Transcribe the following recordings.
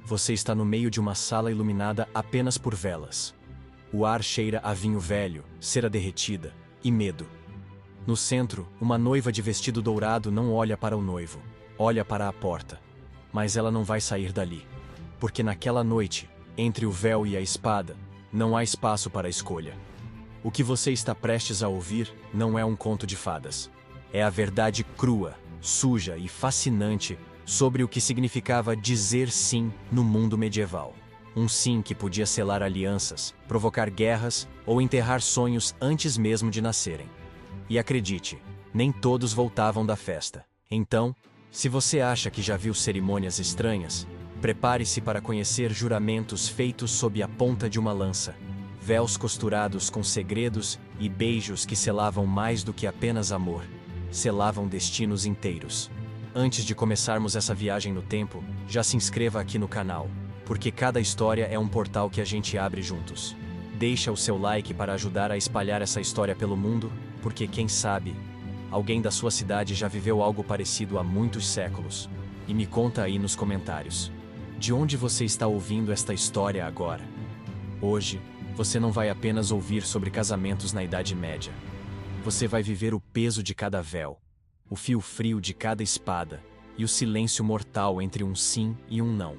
Você está no meio de uma sala iluminada apenas por velas. O ar cheira a vinho velho, cera derretida e medo. No centro, uma noiva de vestido dourado não olha para o noivo, olha para a porta. Mas ela não vai sair dali. Porque naquela noite, entre o véu e a espada, não há espaço para a escolha. O que você está prestes a ouvir não é um conto de fadas. É a verdade crua, suja e fascinante sobre o que significava dizer sim no mundo medieval. Um sim que podia selar alianças, provocar guerras ou enterrar sonhos antes mesmo de nascerem. E acredite, nem todos voltavam da festa. Então, se você acha que já viu cerimônias estranhas, prepare-se para conhecer juramentos feitos sob a ponta de uma lança, véus costurados com segredos e beijos que selavam mais do que apenas amor, selavam destinos inteiros. Antes de começarmos essa viagem no tempo, já se inscreva aqui no canal, porque cada história é um portal que a gente abre juntos. Deixa o seu like para ajudar a espalhar essa história pelo mundo, porque quem sabe, alguém da sua cidade já viveu algo parecido há muitos séculos. E me conta aí nos comentários. De onde você está ouvindo esta história agora? Hoje, você não vai apenas ouvir sobre casamentos na Idade Média. Você vai viver o peso de cada véu, o fio frio de cada espada e o silêncio mortal entre um sim e um não.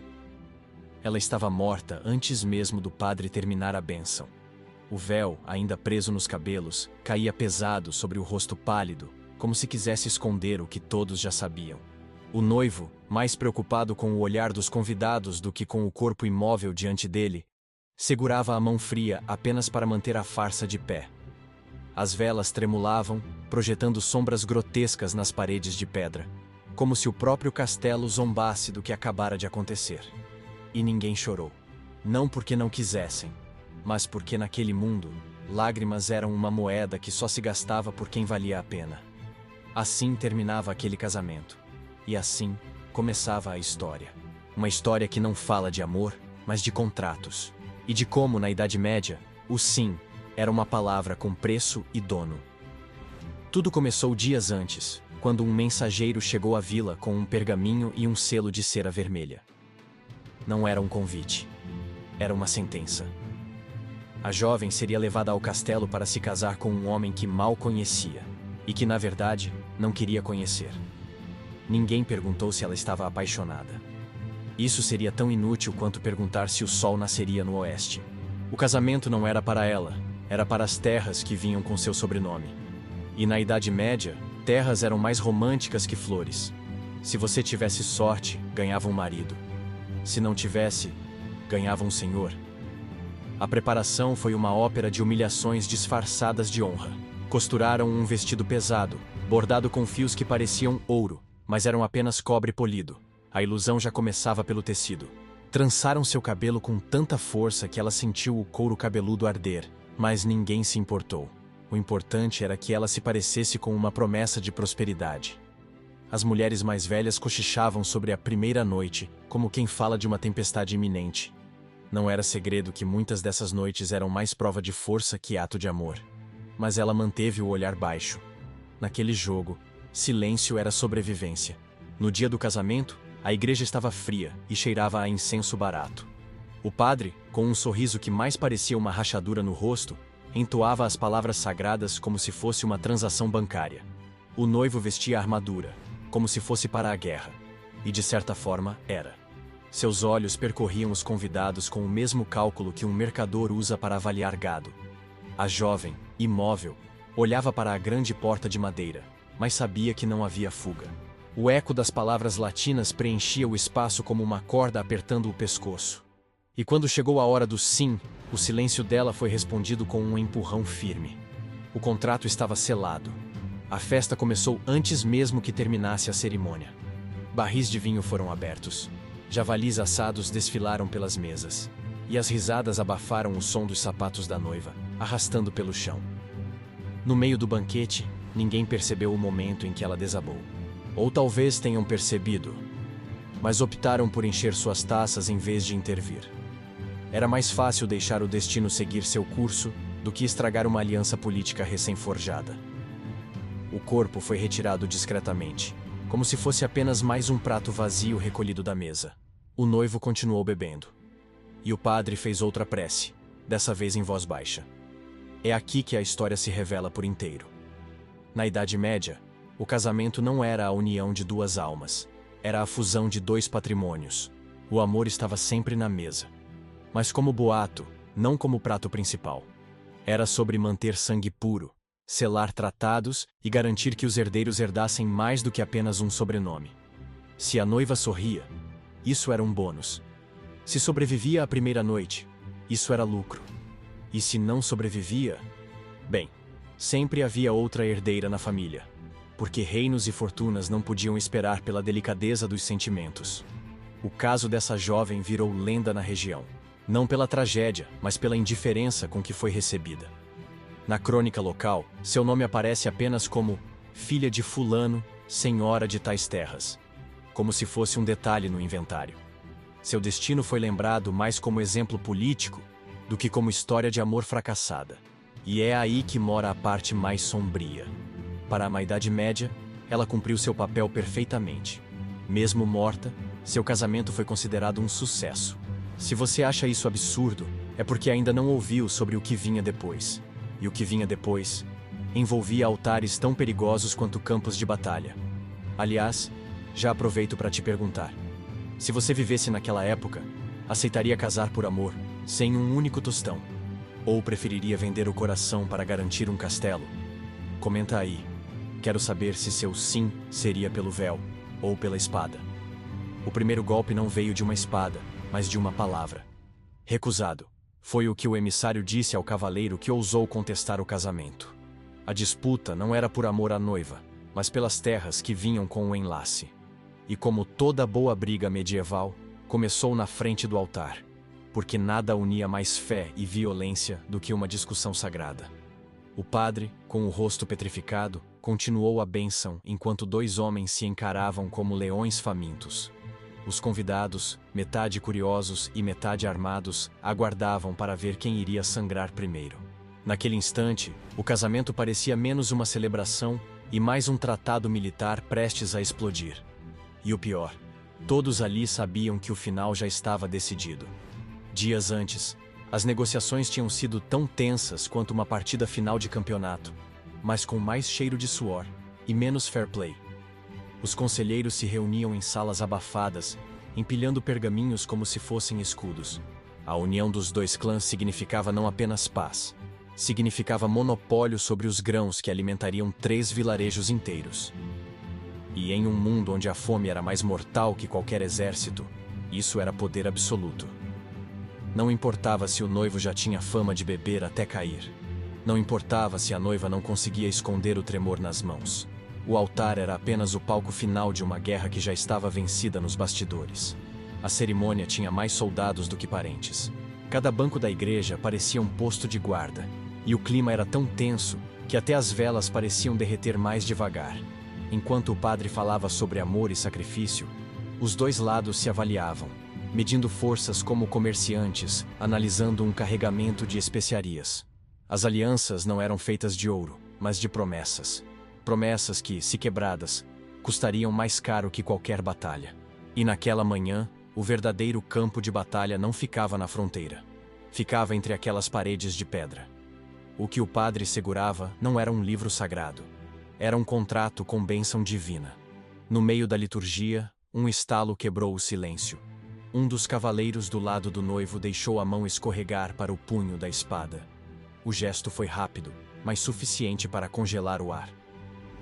Ela estava morta antes mesmo do padre terminar a bênção. O véu, ainda preso nos cabelos, caía pesado sobre o rosto pálido, como se quisesse esconder o que todos já sabiam. O noivo, mais preocupado com o olhar dos convidados do que com o corpo imóvel diante dele, segurava a mão fria apenas para manter a farsa de pé. As velas tremulavam, projetando sombras grotescas nas paredes de pedra, como se o próprio castelo zombasse do que acabara de acontecer. E ninguém chorou. Não porque não quisessem, mas porque naquele mundo, lágrimas eram uma moeda que só se gastava por quem valia a pena. Assim terminava aquele casamento. E assim começava a história. Uma história que não fala de amor, mas de contratos. E de como, na Idade Média, o sim era uma palavra com preço e dono. Tudo começou dias antes, quando um mensageiro chegou à vila com um pergaminho e um selo de cera vermelha. Não era um convite. Era uma sentença. A jovem seria levada ao castelo para se casar com um homem que mal conhecia, e que, na verdade, não queria conhecer. Ninguém perguntou se ela estava apaixonada. Isso seria tão inútil quanto perguntar se o sol nasceria no oeste. O casamento não era para ela, era para as terras que vinham com seu sobrenome. E na Idade Média, terras eram mais românticas que flores. Se você tivesse sorte, ganhava um marido. Se não tivesse, ganhava um senhor. A preparação foi uma ópera de humilhações disfarçadas de honra. Costuraram um vestido pesado, bordado com fios que pareciam ouro, mas eram apenas cobre polido. A ilusão já começava pelo tecido. Trançaram seu cabelo com tanta força que ela sentiu o couro cabeludo arder, mas ninguém se importou. O importante era que ela se parecesse com uma promessa de prosperidade. As mulheres mais velhas cochichavam sobre a primeira noite, como quem fala de uma tempestade iminente. Não era segredo que muitas dessas noites eram mais prova de força que ato de amor. Mas ela manteve o olhar baixo. Naquele jogo, silêncio era sobrevivência. No dia do casamento, a igreja estava fria e cheirava a incenso barato. O padre, com um sorriso que mais parecia uma rachadura no rosto, entoava as palavras sagradas como se fosse uma transação bancária. O noivo vestia a armadura, como se fosse para a guerra. E de certa forma, era. Seus olhos percorriam os convidados com o mesmo cálculo que um mercador usa para avaliar gado. A jovem, imóvel, olhava para a grande porta de madeira, mas sabia que não havia fuga. O eco das palavras latinas preenchia o espaço como uma corda apertando o pescoço. E quando chegou a hora do sim, o silêncio dela foi respondido com um empurrão firme. O contrato estava selado. A festa começou antes mesmo que terminasse a cerimônia. Barris de vinho foram abertos. Javalis assados desfilaram pelas mesas. E as risadas abafaram o som dos sapatos da noiva, arrastando pelo chão. No meio do banquete, ninguém percebeu o momento em que ela desabou. Ou talvez tenham percebido, mas optaram por encher suas taças em vez de intervir. Era mais fácil deixar o destino seguir seu curso do que estragar uma aliança política recém-forjada. O corpo foi retirado discretamente, como se fosse apenas mais um prato vazio recolhido da mesa. O noivo continuou bebendo. E o padre fez outra prece, dessa vez em voz baixa. É aqui que a história se revela por inteiro. Na Idade Média, o casamento não era a união de duas almas, era a fusão de dois patrimônios. O amor estava sempre na mesa. Mas como boato, não como prato principal. Era sobre manter sangue puro, selar tratados e garantir que os herdeiros herdassem mais do que apenas um sobrenome. Se a noiva sorria, isso era um bônus. Se sobrevivia à primeira noite, isso era lucro. E se não sobrevivia, bem, sempre havia outra herdeira na família, porque reinos e fortunas não podiam esperar pela delicadeza dos sentimentos. O caso dessa jovem virou lenda na região, não pela tragédia, mas pela indiferença com que foi recebida. Na crônica local, seu nome aparece apenas como filha de fulano, senhora de tais terras, como se fosse um detalhe no inventário. Seu destino foi lembrado mais como exemplo político do que como história de amor fracassada. E é aí que mora a parte mais sombria. Para a Idade Média, ela cumpriu seu papel perfeitamente. Mesmo morta, seu casamento foi considerado um sucesso. Se você acha isso absurdo, é porque ainda não ouviu sobre o que vinha depois. E o que vinha depois envolvia altares tão perigosos quanto campos de batalha. Aliás, já aproveito para te perguntar: se você vivesse naquela época, aceitaria casar por amor, sem um único tostão? Ou preferiria vender o coração para garantir um castelo? Comenta aí. Quero saber se seu sim seria pelo véu ou pela espada. O primeiro golpe não veio de uma espada, mas de uma palavra. Recusado. Foi o que o emissário disse ao cavaleiro que ousou contestar o casamento. A disputa não era por amor à noiva, mas pelas terras que vinham com o enlace. E como toda boa briga medieval, começou na frente do altar, porque nada unia mais fé e violência do que uma discussão sagrada. O padre, com o rosto petrificado, continuou a bênção enquanto dois homens se encaravam como leões famintos. Os convidados, metade curiosos e metade armados, aguardavam para ver quem iria sangrar primeiro. Naquele instante, o casamento parecia menos uma celebração e mais um tratado militar prestes a explodir. E o pior, todos ali sabiam que o final já estava decidido. Dias antes, as negociações tinham sido tão tensas quanto uma partida final de campeonato, mas com mais cheiro de suor e menos fair play. Os conselheiros se reuniam em salas abafadas, empilhando pergaminhos como se fossem escudos. A união dos dois clãs significava não apenas paz, significava monopólio sobre os grãos que alimentariam 3 vilarejos inteiros. E em um mundo onde a fome era mais mortal que qualquer exército, isso era poder absoluto. Não importava se o noivo já tinha fama de beber até cair. Não importava se a noiva não conseguia esconder o tremor nas mãos. O altar era apenas o palco final de uma guerra que já estava vencida nos bastidores. A cerimônia tinha mais soldados do que parentes. Cada banco da igreja parecia um posto de guarda, e o clima era tão tenso que até as velas pareciam derreter mais devagar. Enquanto o padre falava sobre amor e sacrifício, os dois lados se avaliavam, medindo forças como comerciantes, analisando um carregamento de especiarias. As alianças não eram feitas de ouro, mas de promessas. Promessas que, se quebradas, custariam mais caro que qualquer batalha. E naquela manhã, o verdadeiro campo de batalha não ficava na fronteira. Ficava entre aquelas paredes de pedra. O que o padre segurava não era um livro sagrado. Era um contrato com bênção divina. No meio da liturgia, um estalo quebrou o silêncio. Um dos cavaleiros do lado do noivo deixou a mão escorregar para o punho da espada. O gesto foi rápido, mas suficiente para congelar o ar.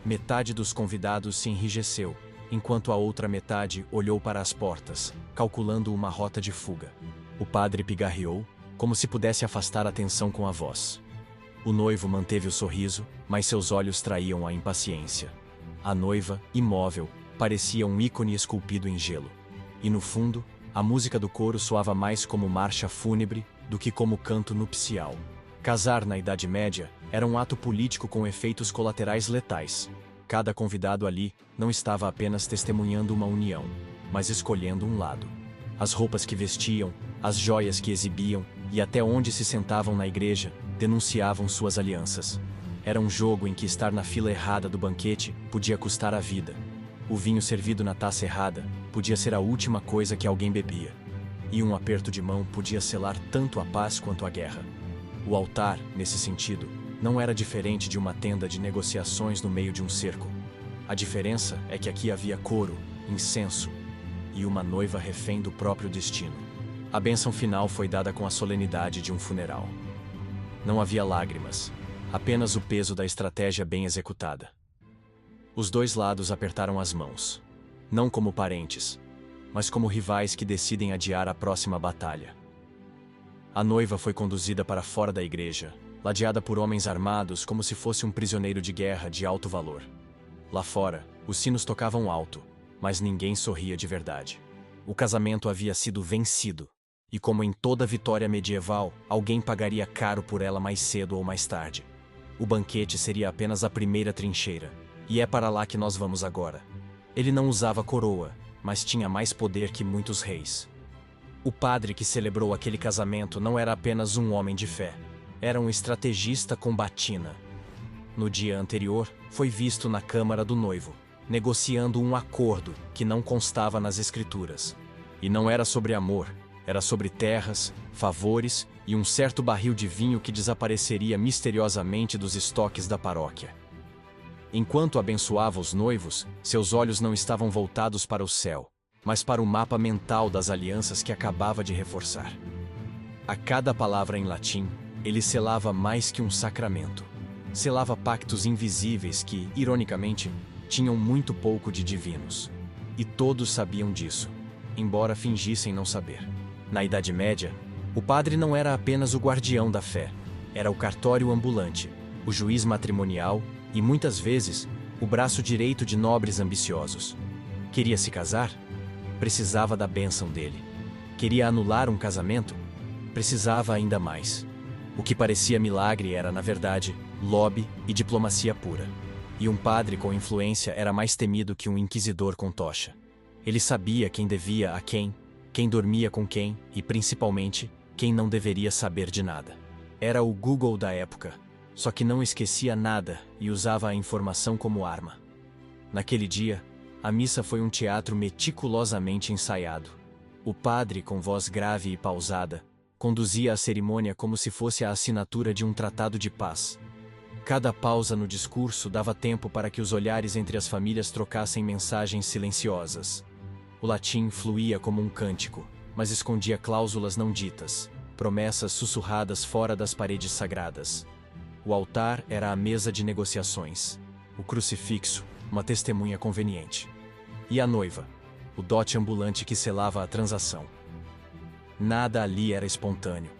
Metade dos convidados se enrijeceu, enquanto a outra metade olhou para as portas, calculando uma rota de fuga. O padre pigarreou, como se pudesse afastar a tensão com a voz. O noivo manteve o sorriso, mas seus olhos traíam a impaciência. A noiva, imóvel, parecia um ícone esculpido em gelo. E no fundo, a música do coro soava mais como marcha fúnebre do que como canto nupcial. Casar na Idade Média era um ato político com efeitos colaterais letais. Cada convidado ali não estava apenas testemunhando uma união, mas escolhendo um lado. As roupas que vestiam, as joias que exibiam e até onde se sentavam na igreja denunciavam suas alianças. Era um jogo em que estar na fila errada do banquete podia custar a vida. O vinho servido na taça errada podia ser a última coisa que alguém bebia. E um aperto de mão podia selar tanto a paz quanto a guerra. O altar, nesse sentido, não era diferente de uma tenda de negociações no meio de um cerco. A diferença é que aqui havia couro, incenso e uma noiva refém do próprio destino. A bênção final foi dada com a solenidade de um funeral. Não havia lágrimas, apenas o peso da estratégia bem executada. Os dois lados apertaram as mãos, não como parentes, mas como rivais que decidem adiar a próxima batalha. A noiva foi conduzida para fora da igreja, ladeada por homens armados como se fosse um prisioneiro de guerra de alto valor. Lá fora, os sinos tocavam alto, mas ninguém sorria de verdade. O casamento havia sido vencido, e como em toda vitória medieval, alguém pagaria caro por ela mais cedo ou mais tarde. O banquete seria apenas a primeira trincheira, e é para lá que nós vamos agora. Ele não usava coroa, mas tinha mais poder que muitos reis. O padre que celebrou aquele casamento não era apenas um homem de fé, era um estrategista com batina. No dia anterior, foi visto na câmara do noivo, negociando um acordo que não constava nas escrituras. E não era sobre amor, era sobre terras, favores e um certo barril de vinho que desapareceria misteriosamente dos estoques da paróquia. Enquanto abençoava os noivos, seus olhos não estavam voltados para o céu, mas para o mapa mental das alianças que acabava de reforçar. A cada palavra em latim, ele selava mais que um sacramento. Selava pactos invisíveis que, ironicamente, tinham muito pouco de divinos. E todos sabiam disso, embora fingissem não saber. Na Idade Média, o padre não era apenas o guardião da fé, era o cartório ambulante, o juiz matrimonial e, muitas vezes, o braço direito de nobres ambiciosos. Queria se casar? Precisava da bênção dele. Queria anular um casamento? Precisava ainda mais. O que parecia milagre era, na verdade, lobby e diplomacia pura. E um padre com influência era mais temido que um inquisidor com tocha. Ele sabia quem devia a quem dormia com quem e, principalmente, quem não deveria saber de nada. Era o Google da época, só que não esquecia nada e usava a informação como arma. Naquele dia, a missa foi um teatro meticulosamente ensaiado. O padre, com voz grave e pausada, conduzia a cerimônia como se fosse a assinatura de um tratado de paz. Cada pausa no discurso dava tempo para que os olhares entre as famílias trocassem mensagens silenciosas. O latim fluía como um cântico, mas escondia cláusulas não ditas, promessas sussurradas fora das paredes sagradas. O altar era a mesa de negociações, o crucifixo, uma testemunha conveniente. E a noiva, o dote ambulante que selava a transação. Nada ali era espontâneo,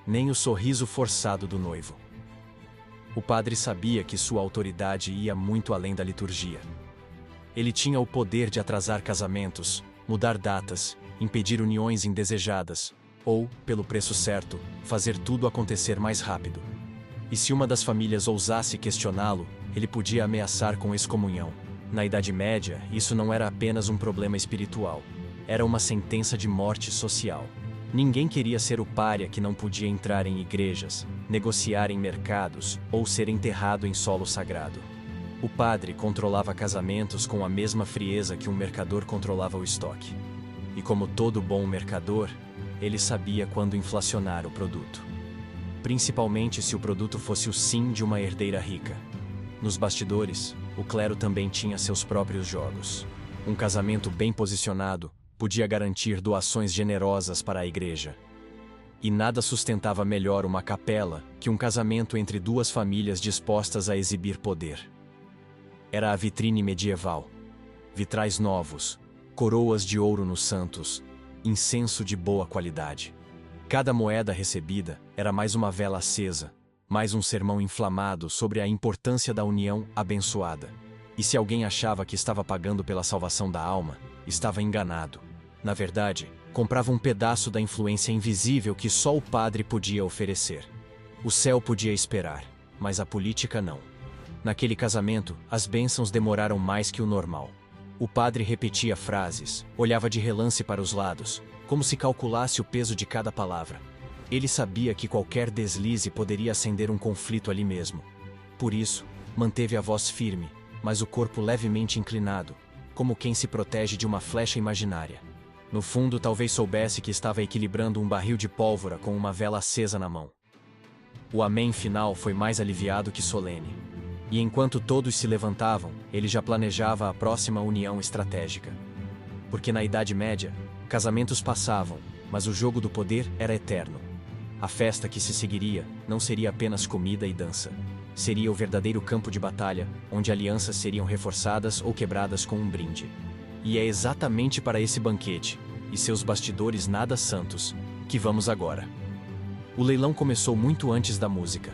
nem o sorriso forçado do noivo. O padre sabia que sua autoridade ia muito além da liturgia. Ele tinha o poder de atrasar casamentos, mudar datas, impedir uniões indesejadas, ou, pelo preço certo, fazer tudo acontecer mais rápido. E se uma das famílias ousasse questioná-lo, ele podia ameaçar com excomunhão. Na Idade Média, isso não era apenas um problema espiritual, era uma sentença de morte social. Ninguém queria ser o pária que não podia entrar em igrejas, negociar em mercados ou ser enterrado em solo sagrado. O padre controlava casamentos com a mesma frieza que um mercador controlava o estoque. E como todo bom mercador, ele sabia quando inflacionar o produto. Principalmente se o produto fosse o sim de uma herdeira rica. Nos bastidores, o clero também tinha seus próprios jogos. Um casamento bem posicionado podia garantir doações generosas para a igreja. E nada sustentava melhor uma capela que um casamento entre duas famílias dispostas a exibir poder. Era a vitrine medieval. Vitrais novos, coroas de ouro nos santos, incenso de boa qualidade. Cada moeda recebida era mais uma vela acesa, mais um sermão inflamado sobre a importância da união abençoada. E se alguém achava que estava pagando pela salvação da alma, estava enganado. Na verdade, comprava um pedaço da influência invisível que só o padre podia oferecer. O céu podia esperar, mas a política não. Naquele casamento, as bênçãos demoraram mais que o normal. O padre repetia frases, olhava de relance para os lados, como se calculasse o peso de cada palavra. Ele sabia que qualquer deslize poderia acender um conflito ali mesmo. Por isso, manteve a voz firme, mas o corpo levemente inclinado, como quem se protege de uma flecha imaginária. No fundo, talvez soubesse que estava equilibrando um barril de pólvora com uma vela acesa na mão. O amém final foi mais aliviado que solene. E enquanto todos se levantavam, ele já planejava a próxima união estratégica. Porque na Idade Média, casamentos passavam, mas o jogo do poder era eterno. A festa que se seguiria não seria apenas comida e dança. Seria o verdadeiro campo de batalha, onde alianças seriam reforçadas ou quebradas com um brinde. E é exatamente para esse banquete, e seus bastidores nada santos, que vamos agora. O leilão começou muito antes da música.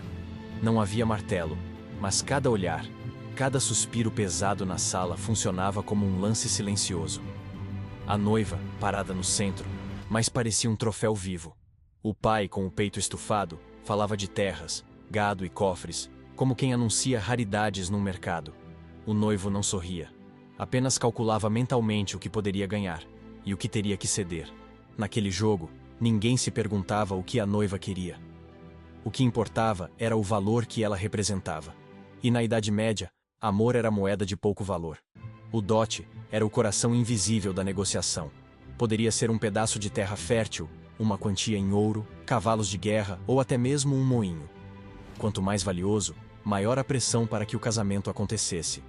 Não havia martelo, mas cada olhar, cada suspiro pesado na sala funcionava como um lance silencioso. A noiva, parada no centro, mas parecia um troféu vivo. O pai, com o peito estufado, falava de terras, gado e cofres, como quem anuncia raridades num mercado. O noivo não sorria. Apenas calculava mentalmente o que poderia ganhar e o que teria que ceder. Naquele jogo, ninguém se perguntava o que a noiva queria. O que importava era o valor que ela representava. E na Idade Média, amor era moeda de pouco valor. O dote era o coração invisível da negociação. Poderia ser um pedaço de terra fértil, uma quantia em ouro, cavalos de guerra ou até mesmo um moinho. Quanto mais valioso, maior a pressão para que o casamento acontecesse.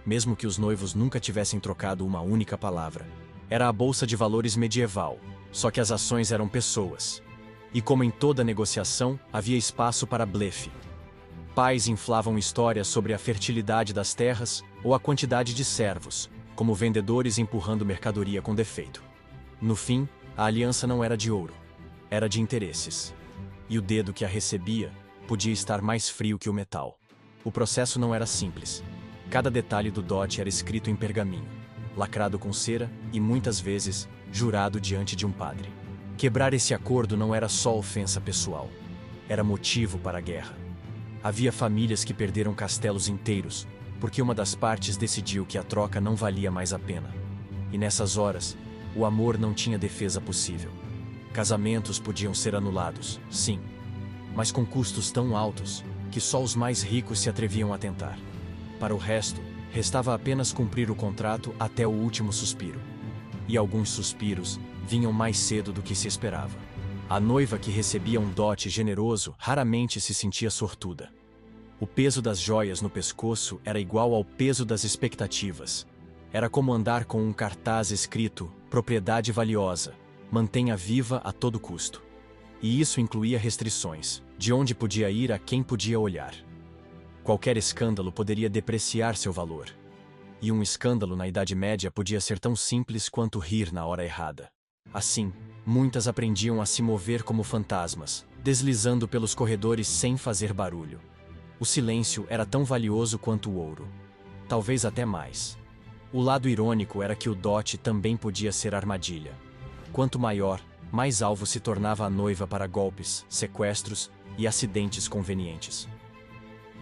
Mesmo que os noivos nunca tivessem trocado uma única palavra. Era a bolsa de valores medieval, só que as ações eram pessoas. E como em toda negociação, havia espaço para blefe. Pais inflavam histórias sobre a fertilidade das terras ou a quantidade de servos, como vendedores empurrando mercadoria com defeito. No fim, a aliança não era de ouro, era de interesses. E o dedo que a recebia podia estar mais frio que o metal. O processo não era simples. Cada detalhe do dote era escrito em pergaminho, lacrado com cera e, muitas vezes, jurado diante de um padre. Quebrar esse acordo não era só ofensa pessoal. Era motivo para a guerra. Havia famílias que perderam castelos inteiros, porque uma das partes decidiu que a troca não valia mais a pena. E nessas horas, o amor não tinha defesa possível. Casamentos podiam ser anulados, sim, mas com custos tão altos que só os mais ricos se atreviam a tentar. Para o resto, restava apenas cumprir o contrato até o último suspiro. E alguns suspiros vinham mais cedo do que se esperava. A noiva que recebia um dote generoso raramente se sentia sortuda. O peso das joias no pescoço era igual ao peso das expectativas. Era como andar com um cartaz escrito "Propriedade valiosa, mantenha viva a todo custo". E isso incluía restrições, de onde podia ir a quem podia olhar. Qualquer escândalo poderia depreciar seu valor. E um escândalo na Idade Média podia ser tão simples quanto rir na hora errada. Assim, muitas aprendiam a se mover como fantasmas, deslizando pelos corredores sem fazer barulho. O silêncio era tão valioso quanto o ouro. Talvez até mais. O lado irônico era que o dote também podia ser armadilha. Quanto maior, mais alvo se tornava a noiva para golpes, sequestros e acidentes convenientes.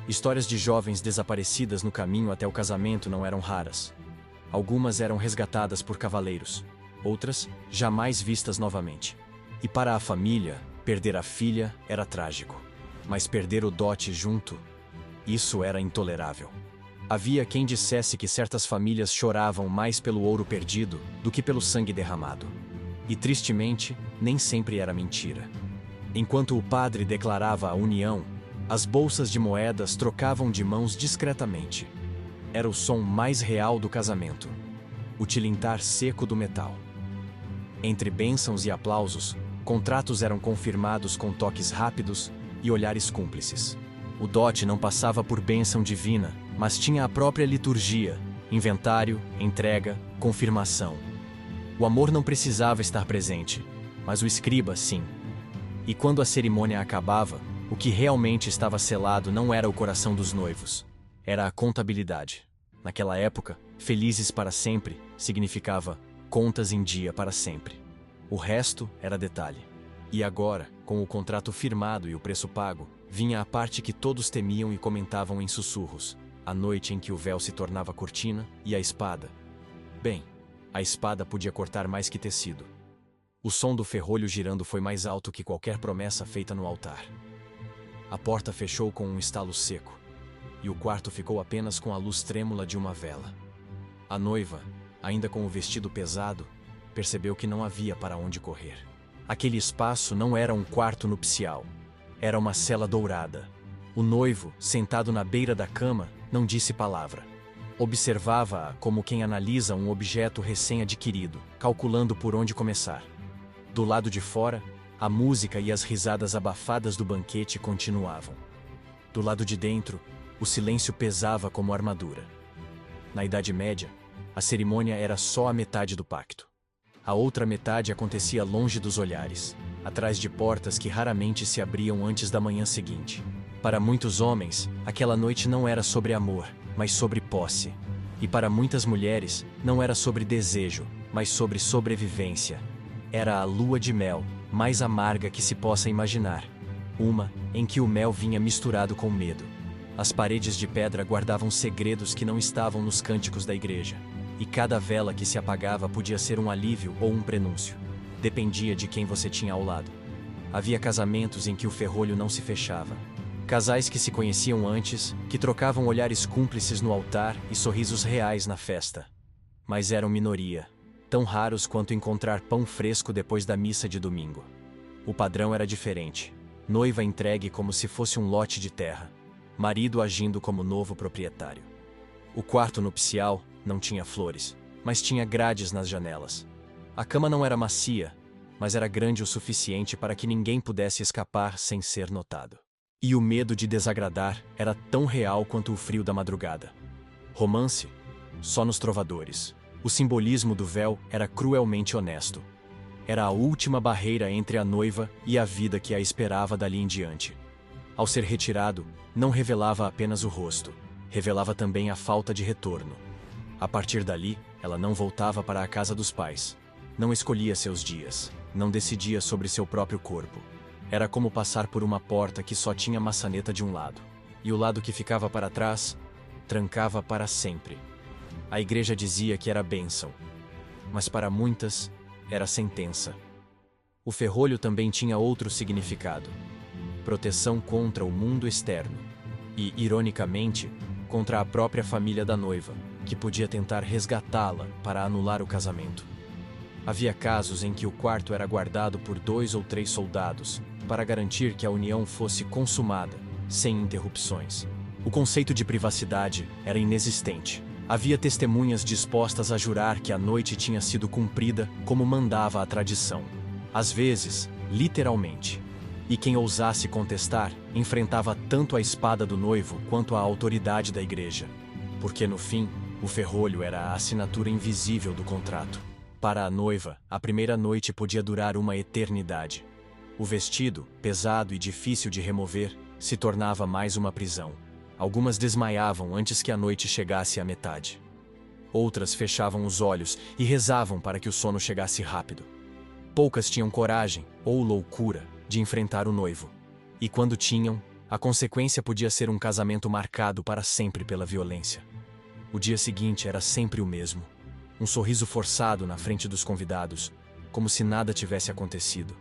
Histórias de jovens desaparecidas no caminho até o casamento não eram raras. Algumas eram resgatadas por cavaleiros, outras jamais vistas novamente. E para a família, perder a filha era trágico. Mas perder o dote junto, isso era intolerável. Havia quem dissesse que certas famílias choravam mais pelo ouro perdido do que pelo sangue derramado. E tristemente, nem sempre era mentira. Enquanto o padre declarava a união, as bolsas de moedas trocavam de mãos discretamente. Era o som mais real do casamento, o tilintar seco do metal. Entre bênçãos e aplausos, contratos eram confirmados com toques rápidos e olhares cúmplices. O dote não passava por bênção divina, mas tinha a própria liturgia, inventário, entrega, confirmação. O amor não precisava estar presente, mas o escriba sim. E quando a cerimônia acabava, o que realmente estava selado não era o coração dos noivos, era a contabilidade. Naquela época, felizes para sempre significava contas em dia para sempre. O resto era detalhe. E agora, com o contrato firmado e o preço pago, vinha a parte que todos temiam e comentavam em sussurros: a noite em que o véu se tornava cortina e a espada. Bem, a espada podia cortar mais que tecido. O som do ferrolho girando foi mais alto que qualquer promessa feita no altar. A porta fechou com um estalo seco, e o quarto ficou apenas com a luz trêmula de uma vela. A noiva, ainda com o vestido pesado, percebeu que não havia para onde correr. Aquele espaço não era um quarto nupcial. Era uma cela dourada. O noivo, sentado na beira da cama, não disse palavra. Observava-a como quem analisa um objeto recém-adquirido, calculando por onde começar. Do lado de fora, a música e as risadas abafadas do banquete continuavam. Do lado de dentro, o silêncio pesava como armadura. Na Idade Média, a cerimônia era só a metade do pacto. A outra metade acontecia longe dos olhares, atrás de portas que raramente se abriam antes da manhã seguinte. Para muitos homens, aquela noite não era sobre amor, mas sobre posse. E para muitas mulheres, não era sobre desejo, mas sobre sobrevivência. Era a lua de mel, mais amarga que se possa imaginar. Uma em que o mel vinha misturado com medo. As paredes de pedra guardavam segredos que não estavam nos cânticos da igreja. E cada vela que se apagava podia ser um alívio ou um prenúncio. Dependia de quem você tinha ao lado. Havia casamentos em que o ferrolho não se fechava. Casais que se conheciam antes, que trocavam olhares cúmplices no altar e sorrisos reais na festa. Mas eram minoria, tão raros quanto encontrar pão fresco depois da missa de domingo. O padrão era diferente. Noiva entregue como se fosse um lote de terra. Marido agindo como novo proprietário. O quarto nupcial não tinha flores, mas tinha grades nas janelas. A cama não era macia, mas era grande o suficiente para que ninguém pudesse escapar sem ser notado. E o medo de desagradar era tão real quanto o frio da madrugada. Romance? Só nos trovadores. O simbolismo do véu era cruelmente honesto. Era a última barreira entre a noiva e a vida que a esperava dali em diante. Ao ser retirado, não revelava apenas o rosto, revelava também a falta de retorno. A partir dali, ela não voltava para a casa dos pais. Não escolhia seus dias, não decidia sobre seu próprio corpo. Era como passar por uma porta que só tinha maçaneta de um lado, e o lado que ficava para trás, trancava para sempre. A igreja dizia que era bênção, mas para muitas, era sentença. O ferrolho também tinha outro significado: proteção contra o mundo externo, e, ironicamente, contra a própria família da noiva, que podia tentar resgatá-la para anular o casamento. Havia casos em que o quarto era guardado por 2 ou 3 soldados, para garantir que a união fosse consumada, sem interrupções. O conceito de privacidade era inexistente. Havia testemunhas dispostas a jurar que a noite tinha sido cumprida como mandava a tradição. Às vezes, literalmente. E quem ousasse contestar, enfrentava tanto a espada do noivo quanto a autoridade da igreja. Porque no fim, o ferrolho era a assinatura invisível do contrato. Para a noiva, a primeira noite podia durar uma eternidade. O vestido, pesado e difícil de remover, se tornava mais uma prisão. Algumas desmaiavam antes que a noite chegasse à metade. Outras fechavam os olhos e rezavam para que o sono chegasse rápido. Poucas tinham coragem, ou loucura, de enfrentar o noivo. E quando tinham, a consequência podia ser um casamento marcado para sempre pela violência. O dia seguinte era sempre o mesmo. Um sorriso forçado na frente dos convidados, como se nada tivesse acontecido.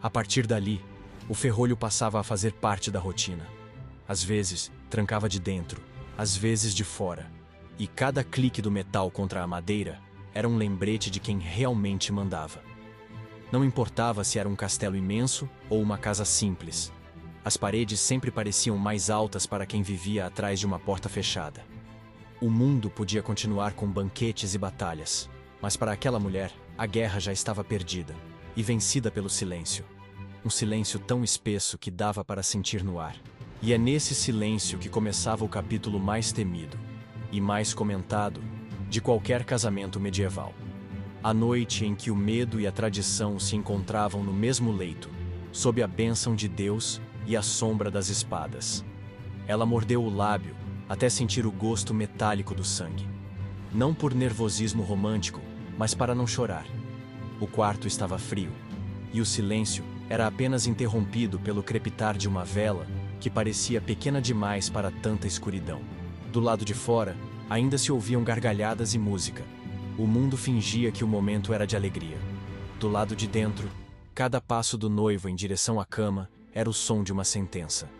A partir dali, o ferrolho passava a fazer parte da rotina. Às vezes, trancava de dentro, às vezes de fora. E cada clique do metal contra a madeira era um lembrete de quem realmente mandava. Não importava se era um castelo imenso ou uma casa simples. As paredes sempre pareciam mais altas para quem vivia atrás de uma porta fechada. O mundo podia continuar com banquetes e batalhas, mas para aquela mulher, a guerra já estava perdida e vencida pelo silêncio. Um silêncio tão espesso que dava para sentir no ar. E é nesse silêncio que começava o capítulo mais temido e mais comentado de qualquer casamento medieval. A noite em que o medo e a tradição se encontravam no mesmo leito, sob a bênção de Deus e a sombra das espadas. Ela mordeu o lábio até sentir o gosto metálico do sangue. Não por nervosismo romântico, mas para não chorar. O quarto estava frio, e o silêncio era apenas interrompido pelo crepitar de uma vela que parecia pequena demais para tanta escuridão. Do lado de fora, ainda se ouviam gargalhadas e música. O mundo fingia que o momento era de alegria. Do lado de dentro, cada passo do noivo em direção à cama era o som de uma sentença.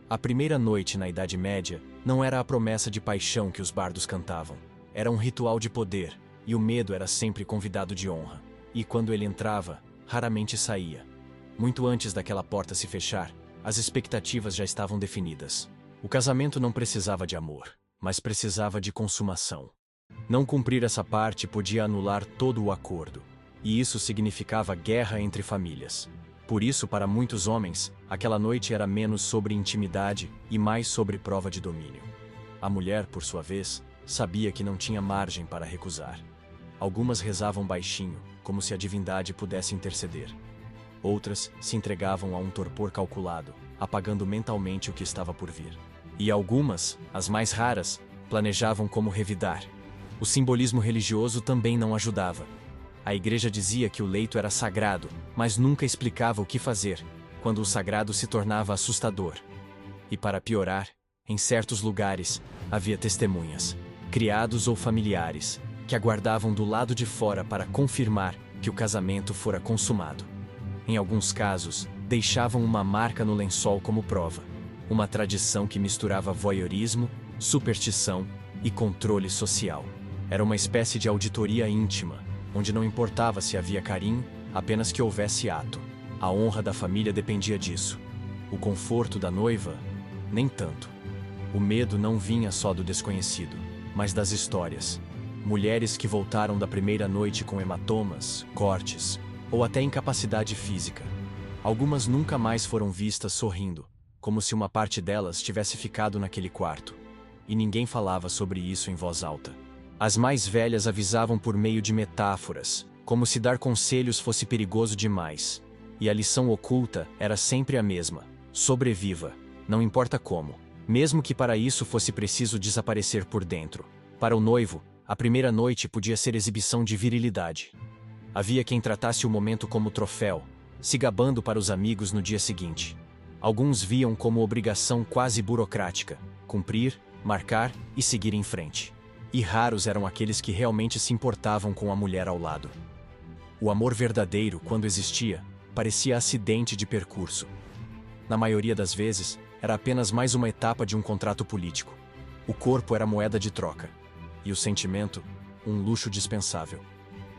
A primeira noite na Idade Média não era a promessa de paixão que os bardos cantavam. Era um ritual de poder, e o medo era sempre convidado de honra. E quando ele entrava, raramente saía. Muito antes daquela porta se fechar, as expectativas já estavam definidas. O casamento não precisava de amor, mas precisava de consumação. Não cumprir essa parte podia anular todo o acordo, e isso significava guerra entre famílias. Por isso, para muitos homens, aquela noite era menos sobre intimidade e mais sobre prova de domínio. A mulher, por sua vez, sabia que não tinha margem para recusar. Algumas rezavam baixinho, como se a divindade pudesse interceder. Outras se entregavam a um torpor calculado, apagando mentalmente o que estava por vir. E algumas, as mais raras, planejavam como revidar. O simbolismo religioso também não ajudava. A igreja dizia que o leito era sagrado, mas nunca explicava o que fazer, quando o sagrado se tornava assustador. E para piorar, em certos lugares, havia testemunhas, criados ou familiares, que aguardavam do lado de fora para confirmar que o casamento fora consumado. Em alguns casos, deixavam uma marca no lençol como prova, uma tradição que misturava voyeurismo, superstição e controle social. Era uma espécie de auditoria íntima, onde não importava se havia carinho, apenas que houvesse ato. A honra da família dependia disso. O conforto da noiva, nem tanto. O medo não vinha só do desconhecido, mas das histórias. Mulheres que voltaram da primeira noite com hematomas, cortes, ou até incapacidade física. Algumas nunca mais foram vistas sorrindo, como se uma parte delas tivesse ficado naquele quarto. E ninguém falava sobre isso em voz alta. As mais velhas avisavam por meio de metáforas, como se dar conselhos fosse perigoso demais. E a lição oculta era sempre a mesma: sobreviva, não importa como, mesmo que para isso fosse preciso desaparecer por dentro. Para o noivo, a primeira noite podia ser exibição de virilidade. Havia quem tratasse o momento como troféu, se gabando para os amigos no dia seguinte. Alguns viam como obrigação quase burocrática: cumprir, marcar e seguir em frente. E raros eram aqueles que realmente se importavam com a mulher ao lado. O amor verdadeiro, quando existia, parecia acidente de percurso. Na maioria das vezes, era apenas mais uma etapa de um contrato político. O corpo era moeda de troca, e o sentimento, um luxo dispensável.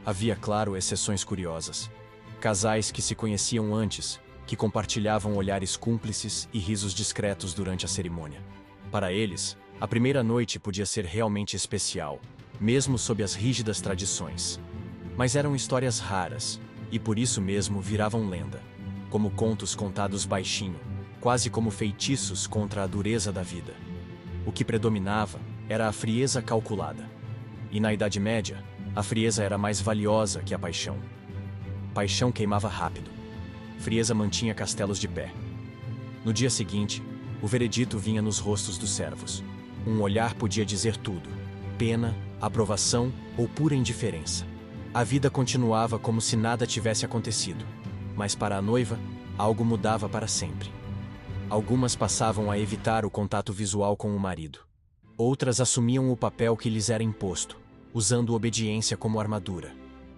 Havia, claro, exceções curiosas. Casais que se conheciam antes, que compartilhavam olhares cúmplices e risos discretos durante a cerimônia. Para eles, a primeira noite podia ser realmente especial, mesmo sob as rígidas tradições. Mas eram histórias raras, e por isso mesmo viravam lenda, como contos contados baixinho, quase como feitiços contra a dureza da vida. O que predominava era a frieza calculada. E na Idade Média, a frieza era mais valiosa que a paixão. Paixão queimava rápido. Frieza mantinha castelos de pé. No dia seguinte, o veredito vinha nos rostos dos servos. Um olhar podia dizer tudo: pena, aprovação ou pura indiferença. A vida continuava como se nada tivesse acontecido. Mas para a noiva, algo mudava para sempre. Algumas passavam a evitar o contato visual com o marido. Outras assumiam o papel que lhes era imposto, usando obediência como armadura.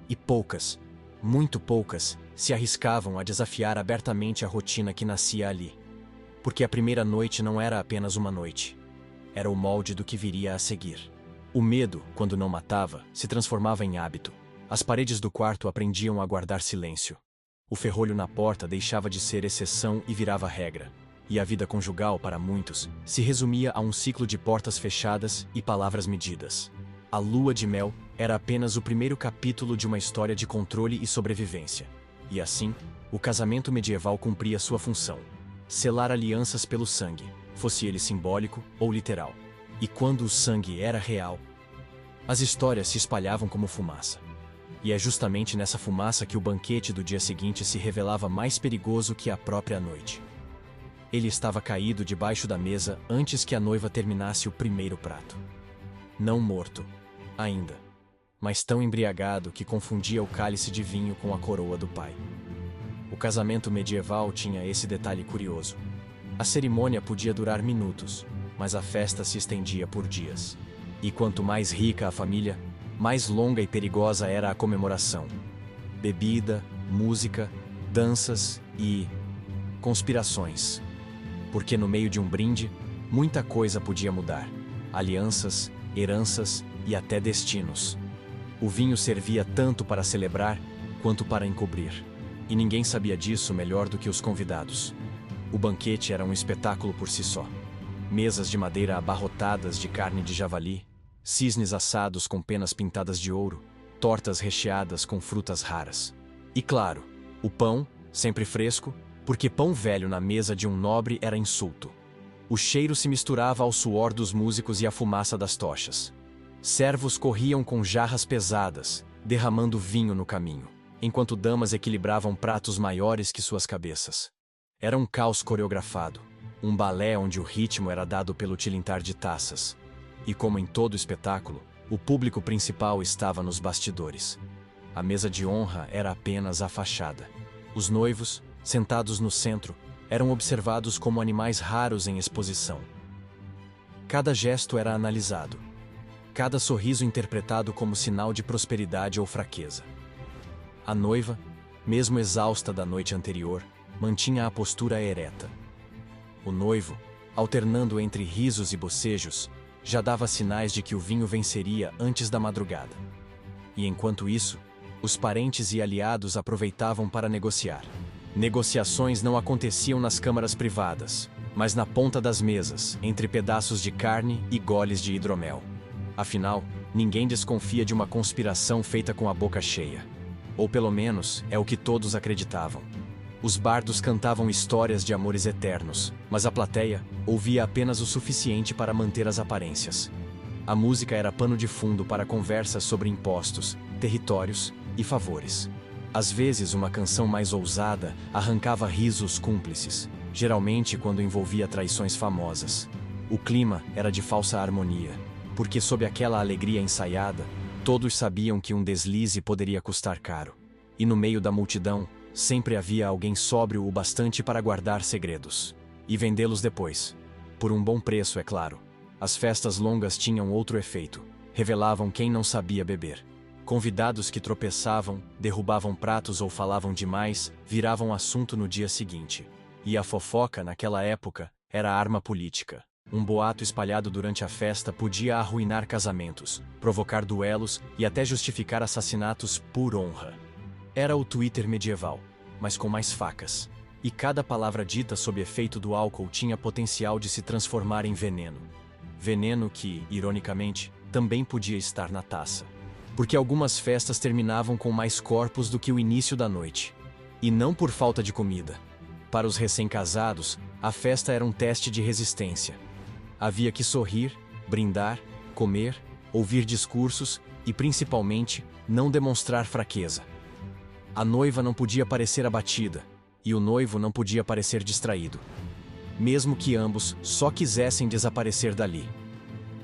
E poucas, muito poucas, se arriscavam a desafiar abertamente a rotina que nascia ali. Porque a primeira noite não era apenas uma noite. Era o molde do que viria a seguir. O medo, quando não matava, se transformava em hábito. As paredes do quarto aprendiam a guardar silêncio. O ferrolho na porta deixava de ser exceção e virava regra. E a vida conjugal, para muitos, se resumia a um ciclo de portas fechadas e palavras medidas. A lua de mel era apenas o primeiro capítulo de uma história de controle e sobrevivência. E assim, o casamento medieval cumpria sua função: selar alianças pelo sangue, fosse ele simbólico ou literal. E quando o sangue era real, as histórias se espalhavam como fumaça. E é justamente nessa fumaça que o banquete do dia seguinte se revelava mais perigoso que a própria noite. Ele estava caído debaixo da mesa antes que a noiva terminasse o primeiro prato. Não morto, ainda, mas tão embriagado que confundia o cálice de vinho com a coroa do pai. O casamento medieval tinha esse detalhe curioso. A cerimônia podia durar minutos, mas a festa se estendia por dias. E quanto mais rica a família, mais longa e perigosa era a comemoração. Bebida, música, danças e conspirações. Porque no meio de um brinde, muita coisa podia mudar. Alianças, heranças e até destinos. O vinho servia tanto para celebrar quanto para encobrir. E ninguém sabia disso melhor do que os convidados. O banquete era um espetáculo por si só. Mesas de madeira abarrotadas de carne de javali, cisnes assados com penas pintadas de ouro, tortas recheadas com frutas raras. E claro, o pão, sempre fresco, porque pão velho na mesa de um nobre era insulto. O cheiro se misturava ao suor dos músicos e à fumaça das tochas. Servos corriam com jarras pesadas, derramando vinho no caminho, enquanto damas equilibravam pratos maiores que suas cabeças. Era um caos coreografado, um balé onde o ritmo era dado pelo tilintar de taças. E como em todo espetáculo, o público principal estava nos bastidores. A mesa de honra era apenas a fachada. Os noivos, sentados no centro, eram observados como animais raros em exposição. Cada gesto era analisado. Cada sorriso interpretado como sinal de prosperidade ou fraqueza. A noiva, mesmo exausta da noite anterior, mantinha a postura ereta. O noivo, alternando entre risos e bocejos, já dava sinais de que o vinho venceria antes da madrugada. E enquanto isso, os parentes e aliados aproveitavam para negociar. Negociações não aconteciam nas câmaras privadas, mas na ponta das mesas, entre pedaços de carne e goles de hidromel. Afinal, ninguém desconfia de uma conspiração feita com a boca cheia. Ou pelo menos, é o que todos acreditavam. Os bardos cantavam histórias de amores eternos, mas a plateia ouvia apenas o suficiente para manter as aparências. A música era pano de fundo para conversas sobre impostos, territórios e favores. Às vezes, uma canção mais ousada arrancava risos cúmplices, geralmente quando envolvia traições famosas. O clima era de falsa harmonia, porque sob aquela alegria ensaiada, todos sabiam que um deslize poderia custar caro. E no meio da multidão, sempre havia alguém sóbrio o bastante para guardar segredos e vendê-los depois. Por um bom preço, é claro. As festas longas tinham outro efeito. Revelavam quem não sabia beber. Convidados que tropeçavam, derrubavam pratos ou falavam demais, viravam assunto no dia seguinte. E a fofoca, naquela época, era arma política. Um boato espalhado durante a festa podia arruinar casamentos, provocar duelos e até justificar assassinatos por honra. Era o Twitter medieval, mas com mais facas. E cada palavra dita sob efeito do álcool tinha potencial de se transformar em veneno. Veneno que, ironicamente, também podia estar na taça. Porque algumas festas terminavam com mais corpos do que o início da noite. E não por falta de comida. Para os recém-casados, a festa era um teste de resistência. Havia que sorrir, brindar, comer, ouvir discursos e, principalmente, não demonstrar fraqueza. A noiva não podia parecer abatida, e o noivo não podia parecer distraído. Mesmo que ambos só quisessem desaparecer dali.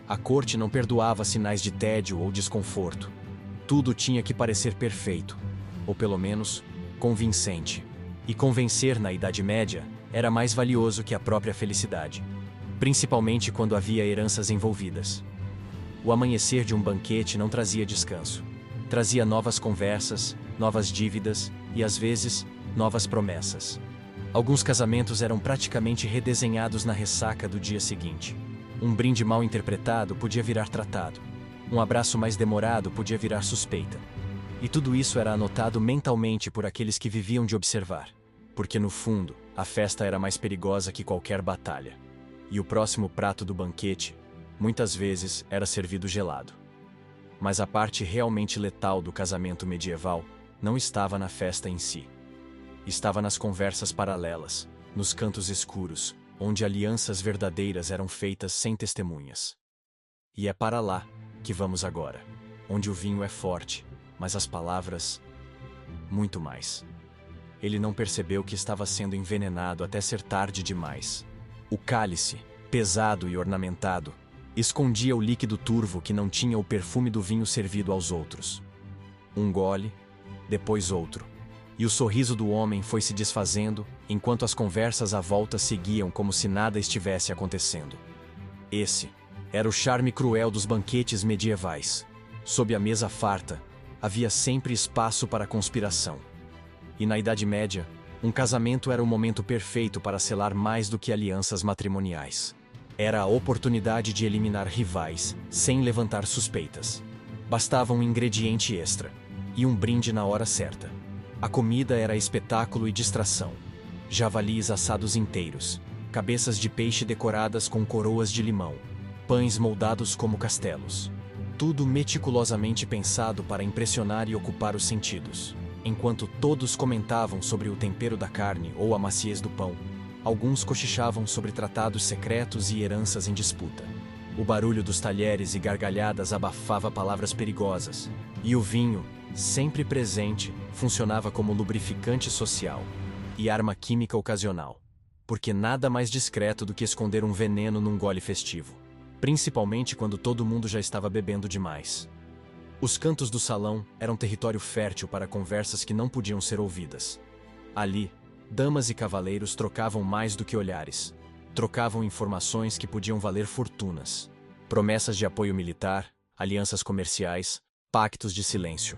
A corte não perdoava sinais de tédio ou desconforto. Tudo tinha que parecer perfeito, ou pelo menos, convincente. E convencer na Idade Média era mais valioso que a própria felicidade, principalmente quando havia heranças envolvidas. O amanhecer de um banquete não trazia descanso. Trazia novas conversas, novas dívidas e, às vezes, novas promessas. Alguns casamentos eram praticamente redesenhados na ressaca do dia seguinte. Um brinde mal interpretado podia virar tratado. Um abraço mais demorado podia virar suspeita. E tudo isso era anotado mentalmente por aqueles que viviam de observar. Porque, no fundo, a festa era mais perigosa que qualquer batalha. E o próximo prato do banquete, muitas vezes, era servido gelado. Mas a parte realmente letal do casamento medieval não estava na festa em si. Estava nas conversas paralelas, nos cantos escuros, onde alianças verdadeiras eram feitas sem testemunhas. E é para lá que vamos agora, onde o vinho é forte, mas as palavras, muito mais. Ele não percebeu que estava sendo envenenado até ser tarde demais. O cálice, pesado e ornamentado, escondia o líquido turvo que não tinha o perfume do vinho servido aos outros. Um gole, depois outro. E o sorriso do homem foi se desfazendo, enquanto as conversas à volta seguiam como se nada estivesse acontecendo. Esse era o charme cruel dos banquetes medievais. Sob a mesa farta, havia sempre espaço para conspiração. E na Idade Média, um casamento era o momento perfeito para selar mais do que alianças matrimoniais. Era a oportunidade de eliminar rivais, sem levantar suspeitas. Bastava um ingrediente extra e um brinde na hora certa. A comida era espetáculo e distração. Javalis assados inteiros, cabeças de peixe decoradas com coroas de limão, pães moldados como castelos. Tudo meticulosamente pensado para impressionar e ocupar os sentidos. Enquanto todos comentavam sobre o tempero da carne ou a maciez do pão, alguns cochichavam sobre tratados secretos e heranças em disputa. O barulho dos talheres e gargalhadas abafava palavras perigosas, e o vinho, sempre presente, funcionava como lubrificante social e arma química ocasional, porque nada mais discreto do que esconder um veneno num gole festivo, principalmente quando todo mundo já estava bebendo demais. Os cantos do salão eram território fértil para conversas que não podiam ser ouvidas. Ali, damas e cavaleiros trocavam mais do que olhares. Trocavam informações que podiam valer fortunas. Promessas de apoio militar, alianças comerciais, pactos de silêncio.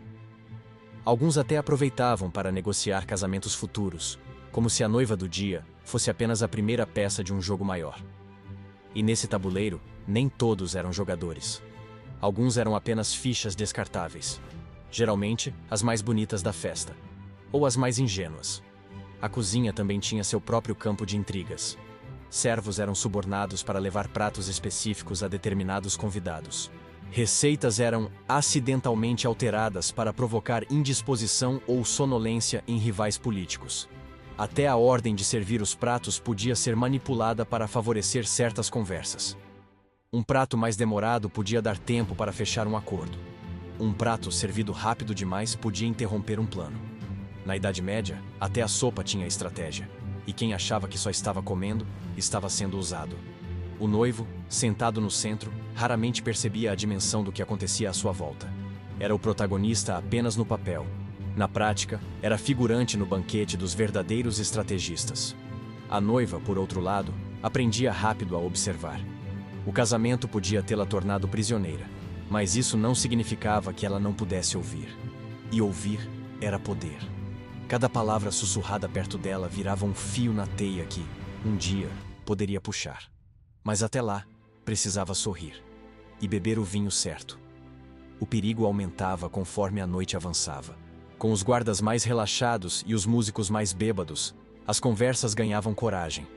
Alguns até aproveitavam para negociar casamentos futuros, como se a noiva do dia fosse apenas a primeira peça de um jogo maior. E nesse tabuleiro, nem todos eram jogadores. Alguns eram apenas fichas descartáveis. Geralmente, as mais bonitas da festa. Ou as mais ingênuas. A cozinha também tinha seu próprio campo de intrigas. Servos eram subornados para levar pratos específicos a determinados convidados. Receitas eram acidentalmente alteradas para provocar indisposição ou sonolência em rivais políticos. Até a ordem de servir os pratos podia ser manipulada para favorecer certas conversas. Um prato mais demorado podia dar tempo para fechar um acordo. Um prato servido rápido demais podia interromper um plano. Na Idade Média, até a sopa tinha estratégia, e quem achava que só estava comendo, estava sendo usado. O noivo, sentado no centro, raramente percebia a dimensão do que acontecia à sua volta. Era o protagonista apenas no papel. Na prática, era figurante no banquete dos verdadeiros estrategistas. A noiva, por outro lado, aprendia rápido a observar. O casamento podia tê-la tornado prisioneira, mas isso não significava que ela não pudesse ouvir. E ouvir era poder. Cada palavra sussurrada perto dela virava um fio na teia que, um dia, poderia puxar. Mas até lá, precisava sorrir e beber o vinho certo. O perigo aumentava conforme a noite avançava. Com os guardas mais relaxados e os músicos mais bêbados, as conversas ganhavam coragem.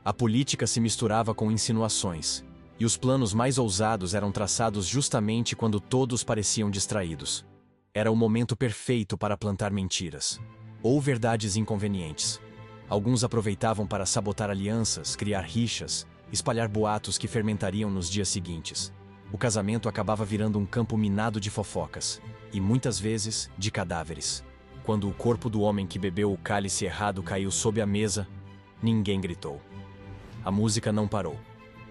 A política se misturava com insinuações, e os planos mais ousados eram traçados justamente quando todos pareciam distraídos. Era o momento perfeito para plantar mentiras, ou verdades inconvenientes. Alguns aproveitavam para sabotar alianças, criar rixas, espalhar boatos que fermentariam nos dias seguintes. O casamento acabava virando um campo minado de fofocas, e muitas vezes de cadáveres. Quando o corpo do homem que bebeu o cálice errado caiu sob a mesa, ninguém gritou. A música não parou.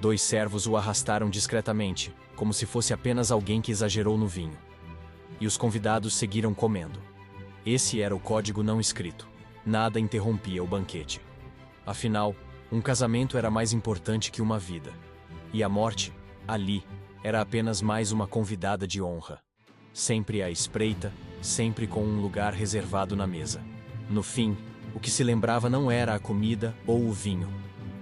2 servos o arrastaram discretamente, como se fosse apenas alguém que exagerou no vinho. E os convidados seguiram comendo. Esse era o código não escrito. Nada interrompia o banquete. Afinal, um casamento era mais importante que uma vida. E a morte, ali, era apenas mais uma convidada de honra. Sempre à espreita, sempre com um lugar reservado na mesa. No fim, o que se lembrava não era a comida ou o vinho.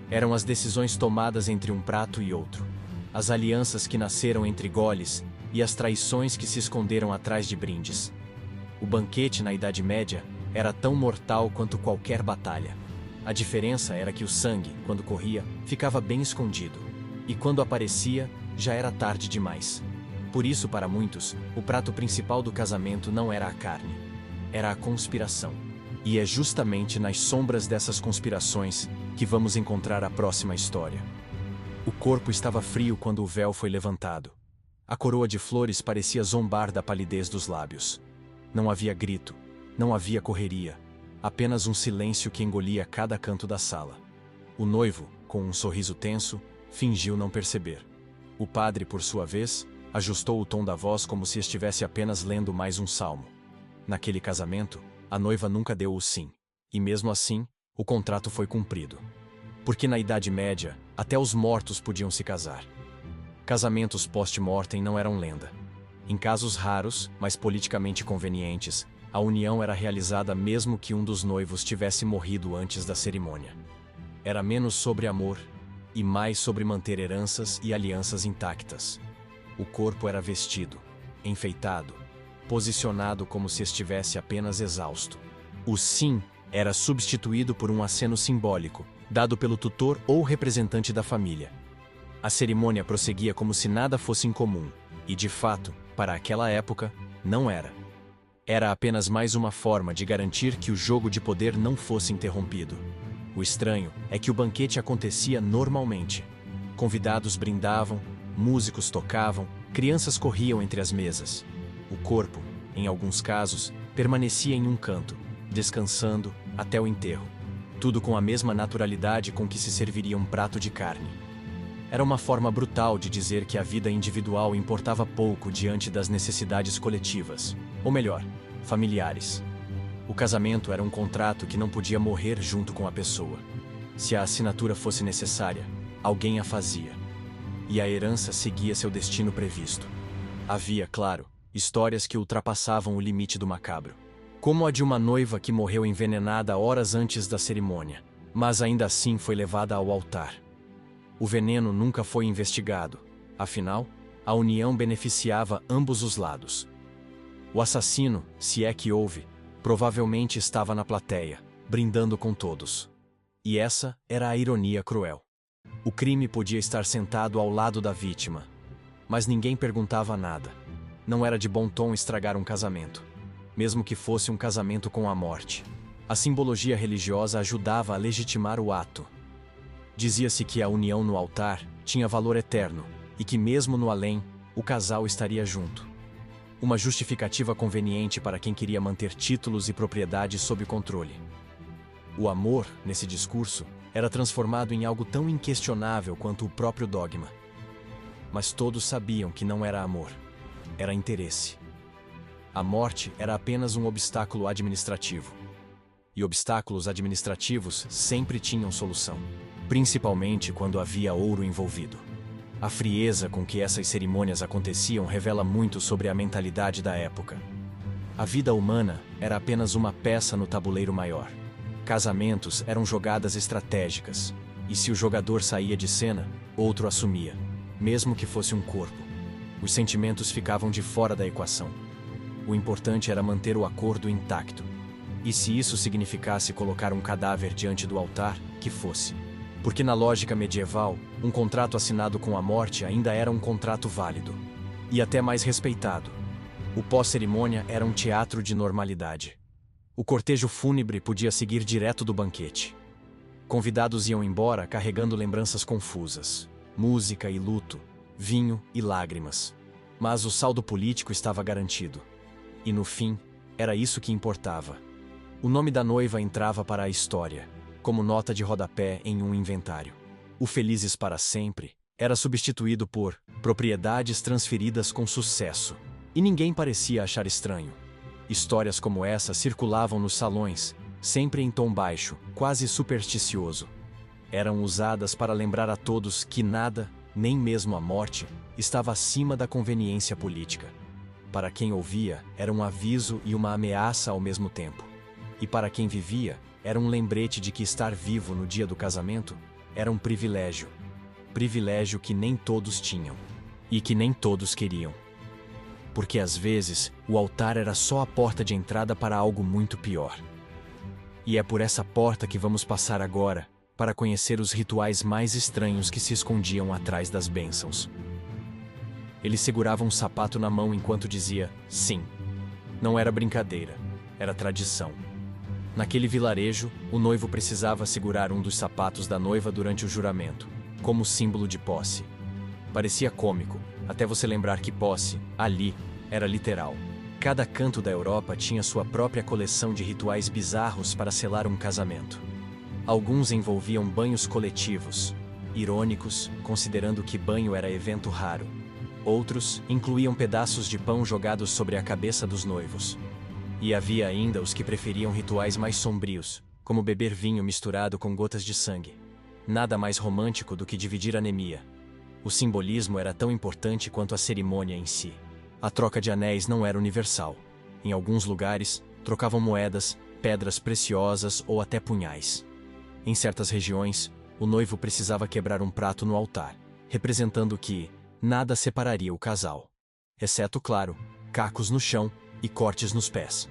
Eram as decisões tomadas entre um prato e outro. As alianças que nasceram entre goles e as traições que se esconderam atrás de brindes. O banquete na Idade Média era tão mortal quanto qualquer batalha. A diferença era que o sangue, quando corria, ficava bem escondido. E quando aparecia, já era tarde demais. Por isso, para muitos, o prato principal do casamento não era a carne. Era a conspiração. E é justamente nas sombras dessas conspirações que vamos encontrar a próxima história. O corpo estava frio quando o véu foi levantado. A coroa de flores parecia zombar da palidez dos lábios. Não havia grito, não havia correria, apenas um silêncio que engolia cada canto da sala. O noivo, com um sorriso tenso, fingiu não perceber. O padre, por sua vez, ajustou o tom da voz como se estivesse apenas lendo mais um salmo. Naquele casamento, a noiva nunca deu o sim. E mesmo assim, o contrato foi cumprido. Porque na Idade Média, até os mortos podiam se casar. Casamentos post-mortem não eram lenda. Em casos raros, mas politicamente convenientes, a união era realizada mesmo que um dos noivos tivesse morrido antes da cerimônia. Era menos sobre amor e mais sobre manter heranças e alianças intactas. O corpo era vestido, enfeitado, posicionado como se estivesse apenas exausto. O sim era substituído por um aceno simbólico, dado pelo tutor ou representante da família. A cerimônia prosseguia como se nada fosse incomum, e de fato, para aquela época, não era. Era apenas mais uma forma de garantir que o jogo de poder não fosse interrompido. O estranho é que o banquete acontecia normalmente. Convidados brindavam, músicos tocavam, crianças corriam entre as mesas. O corpo, em alguns casos, permanecia em um canto, descansando até o enterro. Tudo com a mesma naturalidade com que se serviria um prato de carne. Era uma forma brutal de dizer que a vida individual importava pouco diante das necessidades coletivas, ou melhor, familiares. O casamento era um contrato que não podia morrer junto com a pessoa. Se a assinatura fosse necessária, alguém a fazia. E a herança seguia seu destino previsto. Havia, claro, histórias que ultrapassavam o limite do macabro. Como a de uma noiva que morreu envenenada horas antes da cerimônia, mas ainda assim foi levada ao altar. O veneno nunca foi investigado, afinal, a união beneficiava ambos os lados. O assassino, se é que houve, provavelmente estava na plateia, brindando com todos. E essa era a ironia cruel. O crime podia estar sentado ao lado da vítima, mas ninguém perguntava nada. Não era de bom tom estragar um casamento, mesmo que fosse um casamento com a morte. A simbologia religiosa ajudava a legitimar o ato. Dizia-se que a união no altar tinha valor eterno e que mesmo no além, o casal estaria junto. Uma justificativa conveniente para quem queria manter títulos e propriedades sob controle. O amor, nesse discurso, era transformado em algo tão inquestionável quanto o próprio dogma. Mas todos sabiam que não era amor, era interesse. A morte era apenas um obstáculo administrativo. E obstáculos administrativos sempre tinham solução, principalmente quando havia ouro envolvido. A frieza com que essas cerimônias aconteciam revela muito sobre a mentalidade da época. A vida humana era apenas uma peça no tabuleiro maior. Casamentos eram jogadas estratégicas, e se o jogador saía de cena, outro assumia, mesmo que fosse um corpo. Os sentimentos ficavam de fora da equação. O importante era manter o acordo intacto. E se isso significasse colocar um cadáver diante do altar, que fosse. Porque na lógica medieval, um contrato assinado com a morte ainda era um contrato válido. E até mais respeitado. O pós-cerimônia era um teatro de normalidade. O cortejo fúnebre podia seguir direto do banquete. Convidados iam embora carregando lembranças confusas. Música e luto, vinho e lágrimas. Mas o saldo político estava garantido. E no fim, era isso que importava. O nome da noiva entrava para a história, como nota de rodapé em um inventário. O Felizes para Sempre era substituído por propriedades transferidas com sucesso. E ninguém parecia achar estranho. Histórias como essa circulavam nos salões, sempre em tom baixo, quase supersticioso. Eram usadas para lembrar a todos que nada, nem mesmo a morte, estava acima da conveniência política. Para quem ouvia, era um aviso e uma ameaça ao mesmo tempo. E para quem vivia, era um lembrete de que estar vivo no dia do casamento era um privilégio. Privilégio que nem todos tinham. E que nem todos queriam. Porque às vezes, o altar era só a porta de entrada para algo muito pior. E é por essa porta que vamos passar agora, para conhecer os rituais mais estranhos que se escondiam atrás das bênçãos. Ele segurava um sapato na mão enquanto dizia sim. Não era brincadeira, era tradição. Naquele vilarejo, o noivo precisava segurar um dos sapatos da noiva durante o juramento, como símbolo de posse. Parecia cômico, até você lembrar que posse, ali, era literal. Cada canto da Europa tinha sua própria coleção de rituais bizarros para selar um casamento. Alguns envolviam banhos coletivos, irônicos, considerando que banho era evento raro. Outros incluíam pedaços de pão jogados sobre a cabeça dos noivos. E havia ainda os que preferiam rituais mais sombrios, como beber vinho misturado com gotas de sangue. Nada mais romântico do que dividir anemia. O simbolismo era tão importante quanto a cerimônia em si. A troca de anéis não era universal. Em alguns lugares, trocavam moedas, pedras preciosas ou até punhais. Em certas regiões, o noivo precisava quebrar um prato no altar, representando que nada separaria o casal. exceto, claro, cacos no chão e cortes nos pés.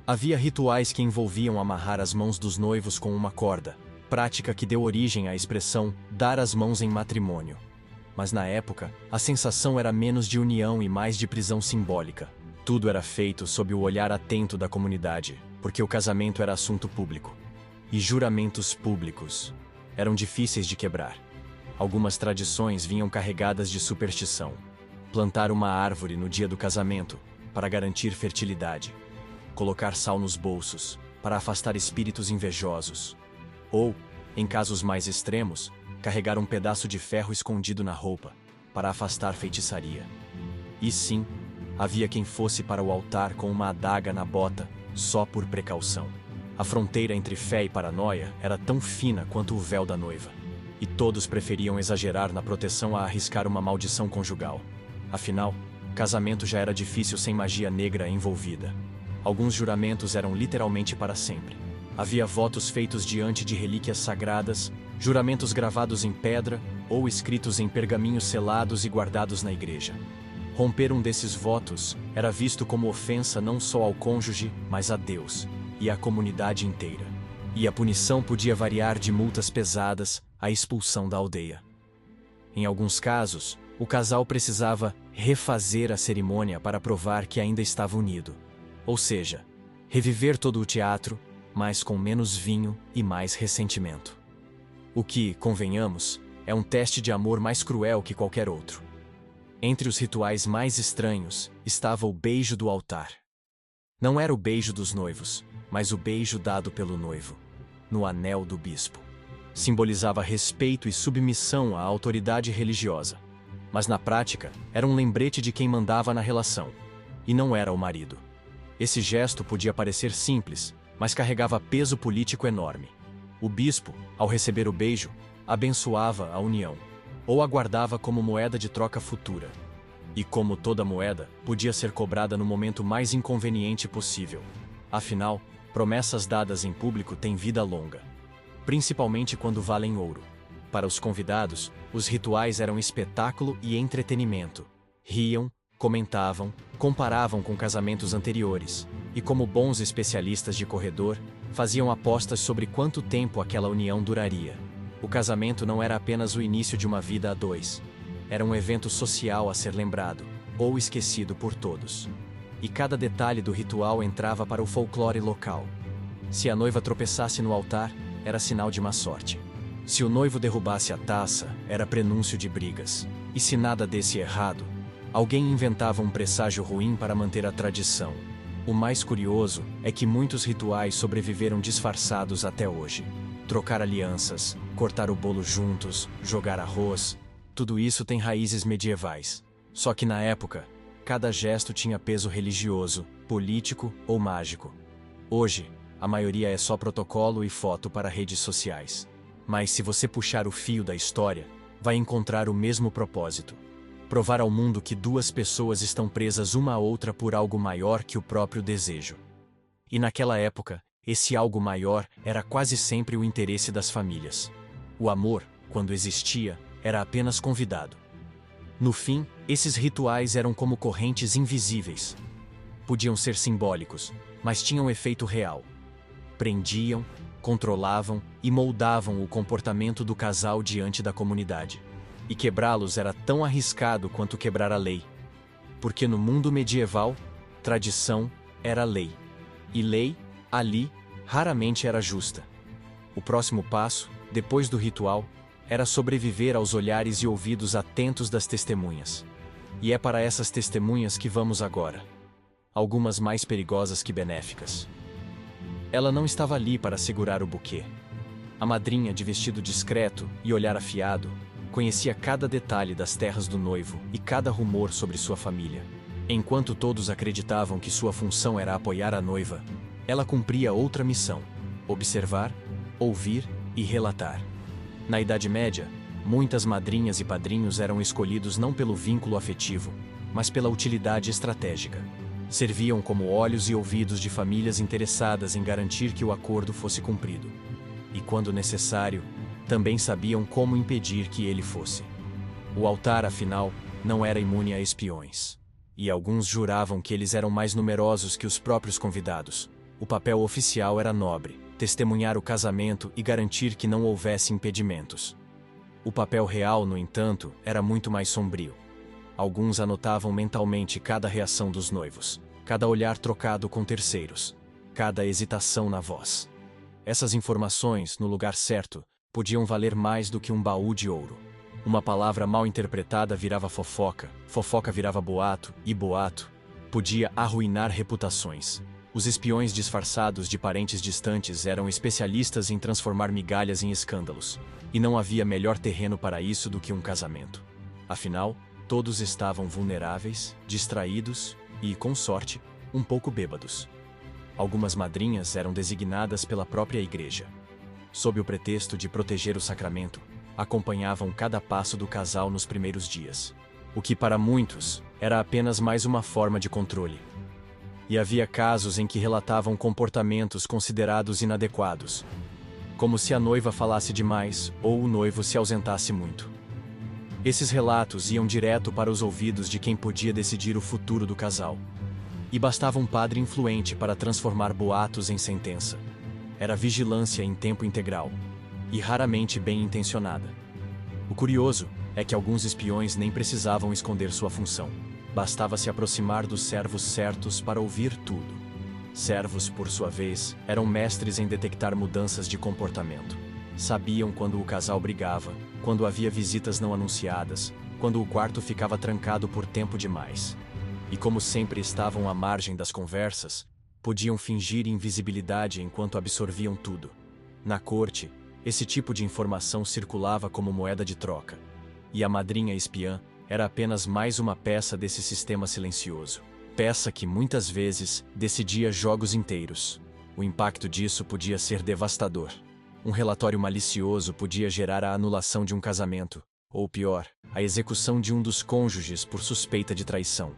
Havia rituais que envolviam amarrar as mãos dos noivos com uma corda, prática que deu origem à expressão dar as mãos em matrimônio. Mas na época, a sensação era menos de união e mais de prisão simbólica. Tudo era feito sob o olhar atento da comunidade, porque o casamento era assunto público. E juramentos públicos eram difíceis de quebrar. Algumas tradições vinham carregadas de superstição. Plantar uma árvore no dia do casamento, para garantir fertilidade. Colocar sal nos bolsos, para afastar espíritos invejosos. Ou, em casos mais extremos, carregar um pedaço de ferro escondido na roupa, para afastar feitiçaria. E sim, havia quem fosse para o altar com uma adaga na bota, só por precaução. A fronteira entre fé e paranoia era tão fina quanto o véu da noiva. E todos preferiam exagerar na proteção a arriscar uma maldição conjugal. Afinal, casamento já era difícil sem magia negra envolvida. Alguns juramentos eram literalmente para sempre. Havia votos feitos diante de relíquias sagradas, juramentos gravados em pedra ou escritos em pergaminhos selados e guardados na igreja. Romper um desses votos era visto como ofensa não só ao cônjuge, mas a Deus e à comunidade inteira. E a punição podia variar de multas pesadas à expulsão da aldeia. Em alguns casos, o casal precisava refazer a cerimônia para provar que ainda estava unido. Ou seja, reviver todo o teatro, mas com menos vinho e mais ressentimento. O que, convenhamos, é um teste de amor mais cruel que qualquer outro. Entre os rituais mais estranhos estava o beijo do altar. Não era o beijo dos noivos, mas o beijo dado pelo noivo, no anel do bispo. Simbolizava respeito e submissão à autoridade religiosa. Mas na prática, era um lembrete de quem mandava na relação, e não era o marido. Esse gesto podia parecer simples, mas carregava peso político enorme. O bispo, ao receber o beijo, abençoava a união, ou aguardava como moeda de troca futura. E como toda moeda, podia ser cobrada no momento mais inconveniente possível. Afinal, promessas dadas em público têm vida longa, principalmente quando valem ouro. Para os convidados, os rituais eram espetáculo e entretenimento. Riam, comentavam, comparavam com casamentos anteriores, e como bons especialistas de corredor, faziam apostas sobre quanto tempo aquela união duraria. O casamento não era apenas o início de uma vida a dois. Era um evento social a ser lembrado, ou esquecido por todos. E cada detalhe do ritual entrava para o folclore local. Se a noiva tropeçasse no altar, era sinal de má sorte. Se o noivo derrubasse a taça, era prenúncio de brigas. E se nada desse errado, alguém inventava um presságio ruim para manter a tradição. O mais curioso é que muitos rituais sobreviveram disfarçados até hoje. Trocar alianças, cortar o bolo juntos, jogar arroz, tudo isso tem raízes medievais. Só que na época, cada gesto tinha peso religioso, político ou mágico. Hoje, a maioria é só protocolo e foto para redes sociais. Mas se você puxar o fio da história, vai encontrar o mesmo propósito. Provar ao mundo que duas pessoas estão presas uma à outra por algo maior que o próprio desejo. E naquela época, esse algo maior era quase sempre o interesse das famílias. O amor, quando existia, era apenas convidado. No fim, esses rituais eram como correntes invisíveis. Podiam ser simbólicos, mas tinham efeito real. Prendiam, controlavam e moldavam o comportamento do casal diante da comunidade. E quebrá-los era tão arriscado quanto quebrar a lei. Porque no mundo medieval, tradição era lei. E lei, ali, raramente era justa. O próximo passo, depois do ritual, era sobreviver aos olhares e ouvidos atentos das testemunhas. E é para essas testemunhas que vamos agora. Algumas mais perigosas que benéficas. Ela não estava ali para segurar o buquê. A madrinha, de vestido discreto e olhar afiado, conhecia cada detalhe das terras do noivo e cada rumor sobre sua família. Enquanto todos acreditavam que sua função era apoiar a noiva, ela cumpria outra missão: observar, ouvir e relatar. Na Idade Média, muitas madrinhas e padrinhos eram escolhidos não pelo vínculo afetivo, mas pela utilidade estratégica. Serviam como olhos e ouvidos de famílias interessadas em garantir que o acordo fosse cumprido. E quando necessário, também sabiam como impedir que ele fosse. O altar, afinal, não era imune a espiões. e alguns juravam que eles eram mais numerosos que os próprios convidados. O papel oficial era nobre, testemunhar o casamento e garantir que não houvesse impedimentos. O papel real, no entanto, era muito mais sombrio. Alguns anotavam mentalmente cada reação dos noivos, cada olhar trocado com terceiros, cada hesitação na voz. Essas informações, no lugar certo, podiam valer mais do que um baú de ouro. Uma palavra mal interpretada virava fofoca, fofoca virava boato, e boato podia arruinar reputações. Os espiões disfarçados de parentes distantes eram especialistas em transformar migalhas em escândalos, e não havia melhor terreno para isso do que um casamento. Afinal, todos estavam vulneráveis, distraídos e, com sorte, um pouco bêbados. Algumas madrinhas eram designadas pela própria igreja. Sob o pretexto de proteger o sacramento, acompanhavam cada passo do casal nos primeiros dias, o que para muitos era apenas mais uma forma de controle. E havia casos em que relatavam comportamentos considerados inadequados, como se a noiva falasse demais ou o noivo se ausentasse muito. Esses relatos iam direto para os ouvidos de quem podia decidir o futuro do casal. E bastava um padre influente para transformar boatos em sentença. Era vigilância em tempo integral, e raramente bem intencionada. O curioso é que alguns espiões nem precisavam esconder sua função. Bastava se aproximar dos servos certos para ouvir tudo. Servos, por sua vez, eram mestres em detectar mudanças de comportamento. Sabiam quando o casal brigava, quando havia visitas não anunciadas, quando o quarto ficava trancado por tempo demais. E como sempre estavam à margem das conversas, podiam fingir invisibilidade enquanto absorviam tudo. Na corte, esse tipo de informação circulava como moeda de troca, e a madrinha espiã era apenas mais uma peça desse sistema silencioso. Peça que muitas vezes decidia jogos inteiros. O impacto disso podia ser devastador. Um relatório malicioso podia gerar a anulação de um casamento, ou pior, a execução de um dos cônjuges por suspeita de traição.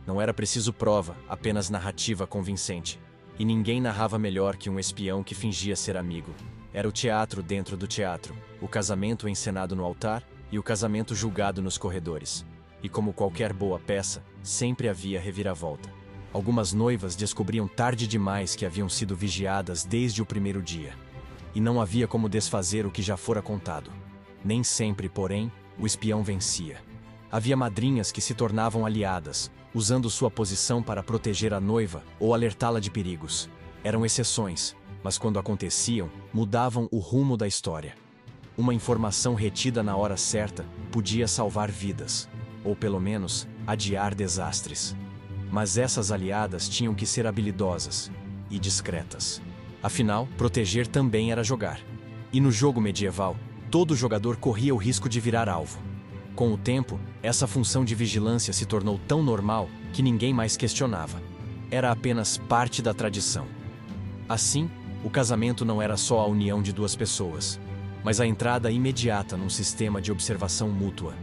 Não era preciso prova, apenas narrativa convincente. E ninguém narrava melhor que um espião que fingia ser amigo. Era o teatro dentro do teatro, o casamento encenado no altar e o casamento julgado nos corredores. E como qualquer boa peça, sempre havia reviravolta. Algumas noivas descobriam tarde demais que haviam sido vigiadas desde o primeiro dia. E não havia como desfazer o que já fora contado. Nem sempre, porém, o espião vencia. Havia madrinhas que se tornavam aliadas, usando sua posição para proteger a noiva ou alertá-la de perigos. Eram exceções, mas quando aconteciam, mudavam o rumo da história. Uma informação retida na hora certa podia salvar vidas, ou pelo menos adiar desastres. Mas essas aliadas tinham que ser habilidosas e discretas. Afinal, proteger também era jogar. E no jogo medieval, todo jogador corria o risco de virar alvo. Com o tempo, essa função de vigilância se tornou tão normal que ninguém mais questionava. Era apenas parte da tradição. Assim, o casamento não era só a união de duas pessoas, mas a entrada imediata num sistema de observação mútua.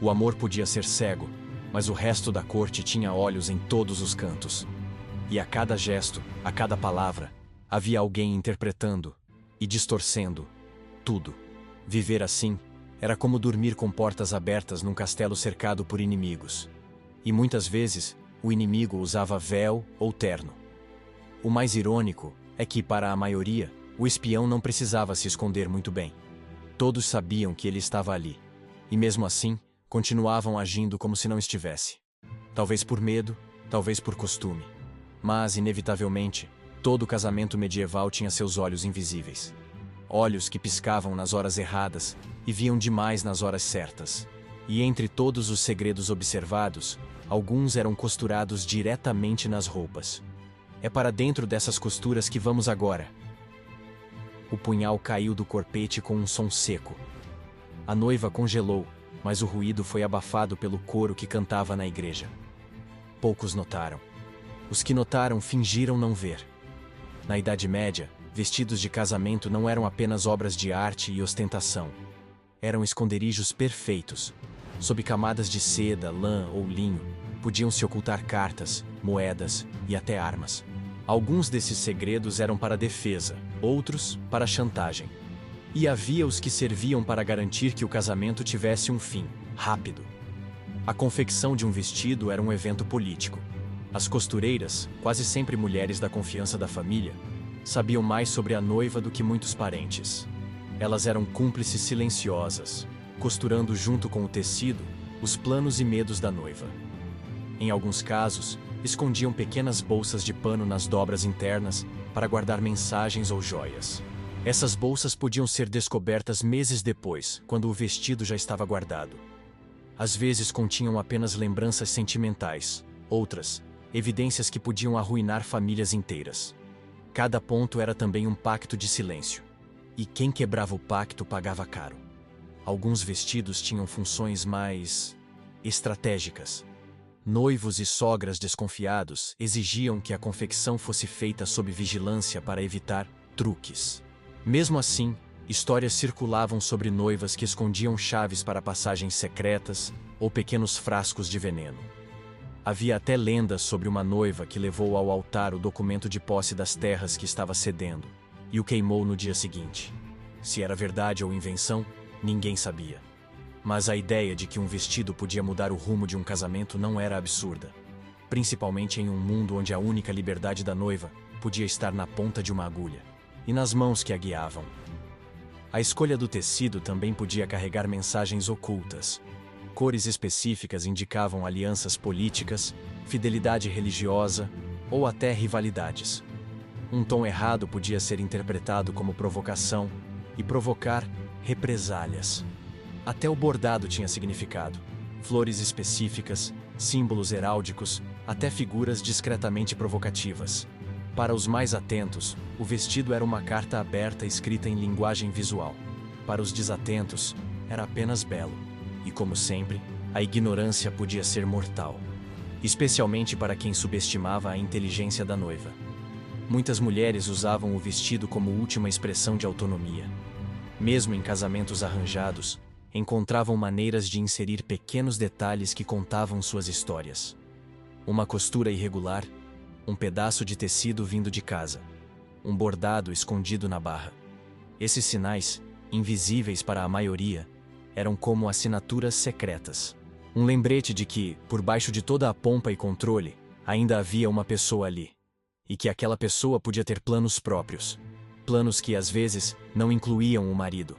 O amor podia ser cego, mas o resto da corte tinha olhos em todos os cantos. E a cada gesto, a cada palavra, havia alguém interpretando e distorcendo tudo. Viver assim era como dormir com portas abertas num castelo cercado por inimigos. E muitas vezes, o inimigo usava véu ou terno. O mais irônico é que, para a maioria, o espião não precisava se esconder muito bem. Todos sabiam que ele estava ali. E mesmo assim, continuavam agindo como se não estivesse. Talvez por medo, talvez por costume. Mas, inevitavelmente, todo casamento medieval tinha seus olhos invisíveis. Olhos que piscavam nas horas erradas e viam demais nas horas certas. E entre todos os segredos observados, alguns eram costurados diretamente nas roupas. É para dentro dessas costuras que vamos agora. O punhal caiu do corpete com um som seco. A noiva congelou, mas o ruído foi abafado pelo coro que cantava na igreja. Poucos notaram. Os que notaram fingiram não ver. Na Idade Média, vestidos de casamento não eram apenas obras de arte e ostentação. Eram esconderijos perfeitos. Sob camadas de seda, lã ou linho, podiam se ocultar cartas, moedas e até armas. Alguns desses segredos eram para defesa, outros para chantagem. E havia os que serviam para garantir que o casamento tivesse um fim rápido. A confecção de um vestido era um evento político. As costureiras, quase sempre mulheres da confiança da família, sabiam mais sobre a noiva do que muitos parentes. Elas eram cúmplices silenciosas, costurando junto com o tecido os planos e medos da noiva. Em alguns casos, escondiam pequenas bolsas de pano nas dobras internas para guardar mensagens ou joias. Essas bolsas podiam ser descobertas meses depois, quando o vestido já estava guardado. Às vezes continham apenas lembranças sentimentais, outras, evidências que podiam arruinar famílias inteiras. Cada ponto era também um pacto de silêncio. E quem quebrava o pacto pagava caro. Alguns vestidos tinham funções mais estratégicas. Noivos e sogras desconfiados exigiam que a confecção fosse feita sob vigilância para evitar truques. Mesmo assim, histórias circulavam sobre noivas que escondiam chaves para passagens secretas ou pequenos frascos de veneno. Havia até lendas sobre uma noiva que levou ao altar o documento de posse das terras que estava cedendo e o queimou no dia seguinte. Se era verdade ou invenção, ninguém sabia. Mas a ideia de que um vestido podia mudar o rumo de um casamento não era absurda, principalmente em um mundo onde a única liberdade da noiva podia estar na ponta de uma agulha e nas mãos que a guiavam. A escolha do tecido também podia carregar mensagens ocultas. Cores específicas indicavam alianças políticas, fidelidade religiosa ou até rivalidades. Um tom errado podia ser interpretado como provocação e provocar represálias. Até o bordado tinha significado. Flores específicas, símbolos heráldicos, até figuras discretamente provocativas. Para os mais atentos, o vestido era uma carta aberta escrita em linguagem visual. Para os desatentos, era apenas belo. E como sempre, a ignorância podia ser mortal. Especialmente para quem subestimava a inteligência da noiva. Muitas mulheres usavam o vestido como última expressão de autonomia. Mesmo em casamentos arranjados, encontravam maneiras de inserir pequenos detalhes que contavam suas histórias. Uma costura irregular, um pedaço de tecido vindo de casa, um bordado escondido na barra. Esses sinais, invisíveis para a maioria, eram como assinaturas secretas. Um lembrete de que, por baixo de toda a pompa e controle, ainda havia uma pessoa ali. E que aquela pessoa podia ter planos próprios. Planos que, às vezes, não incluíam o marido.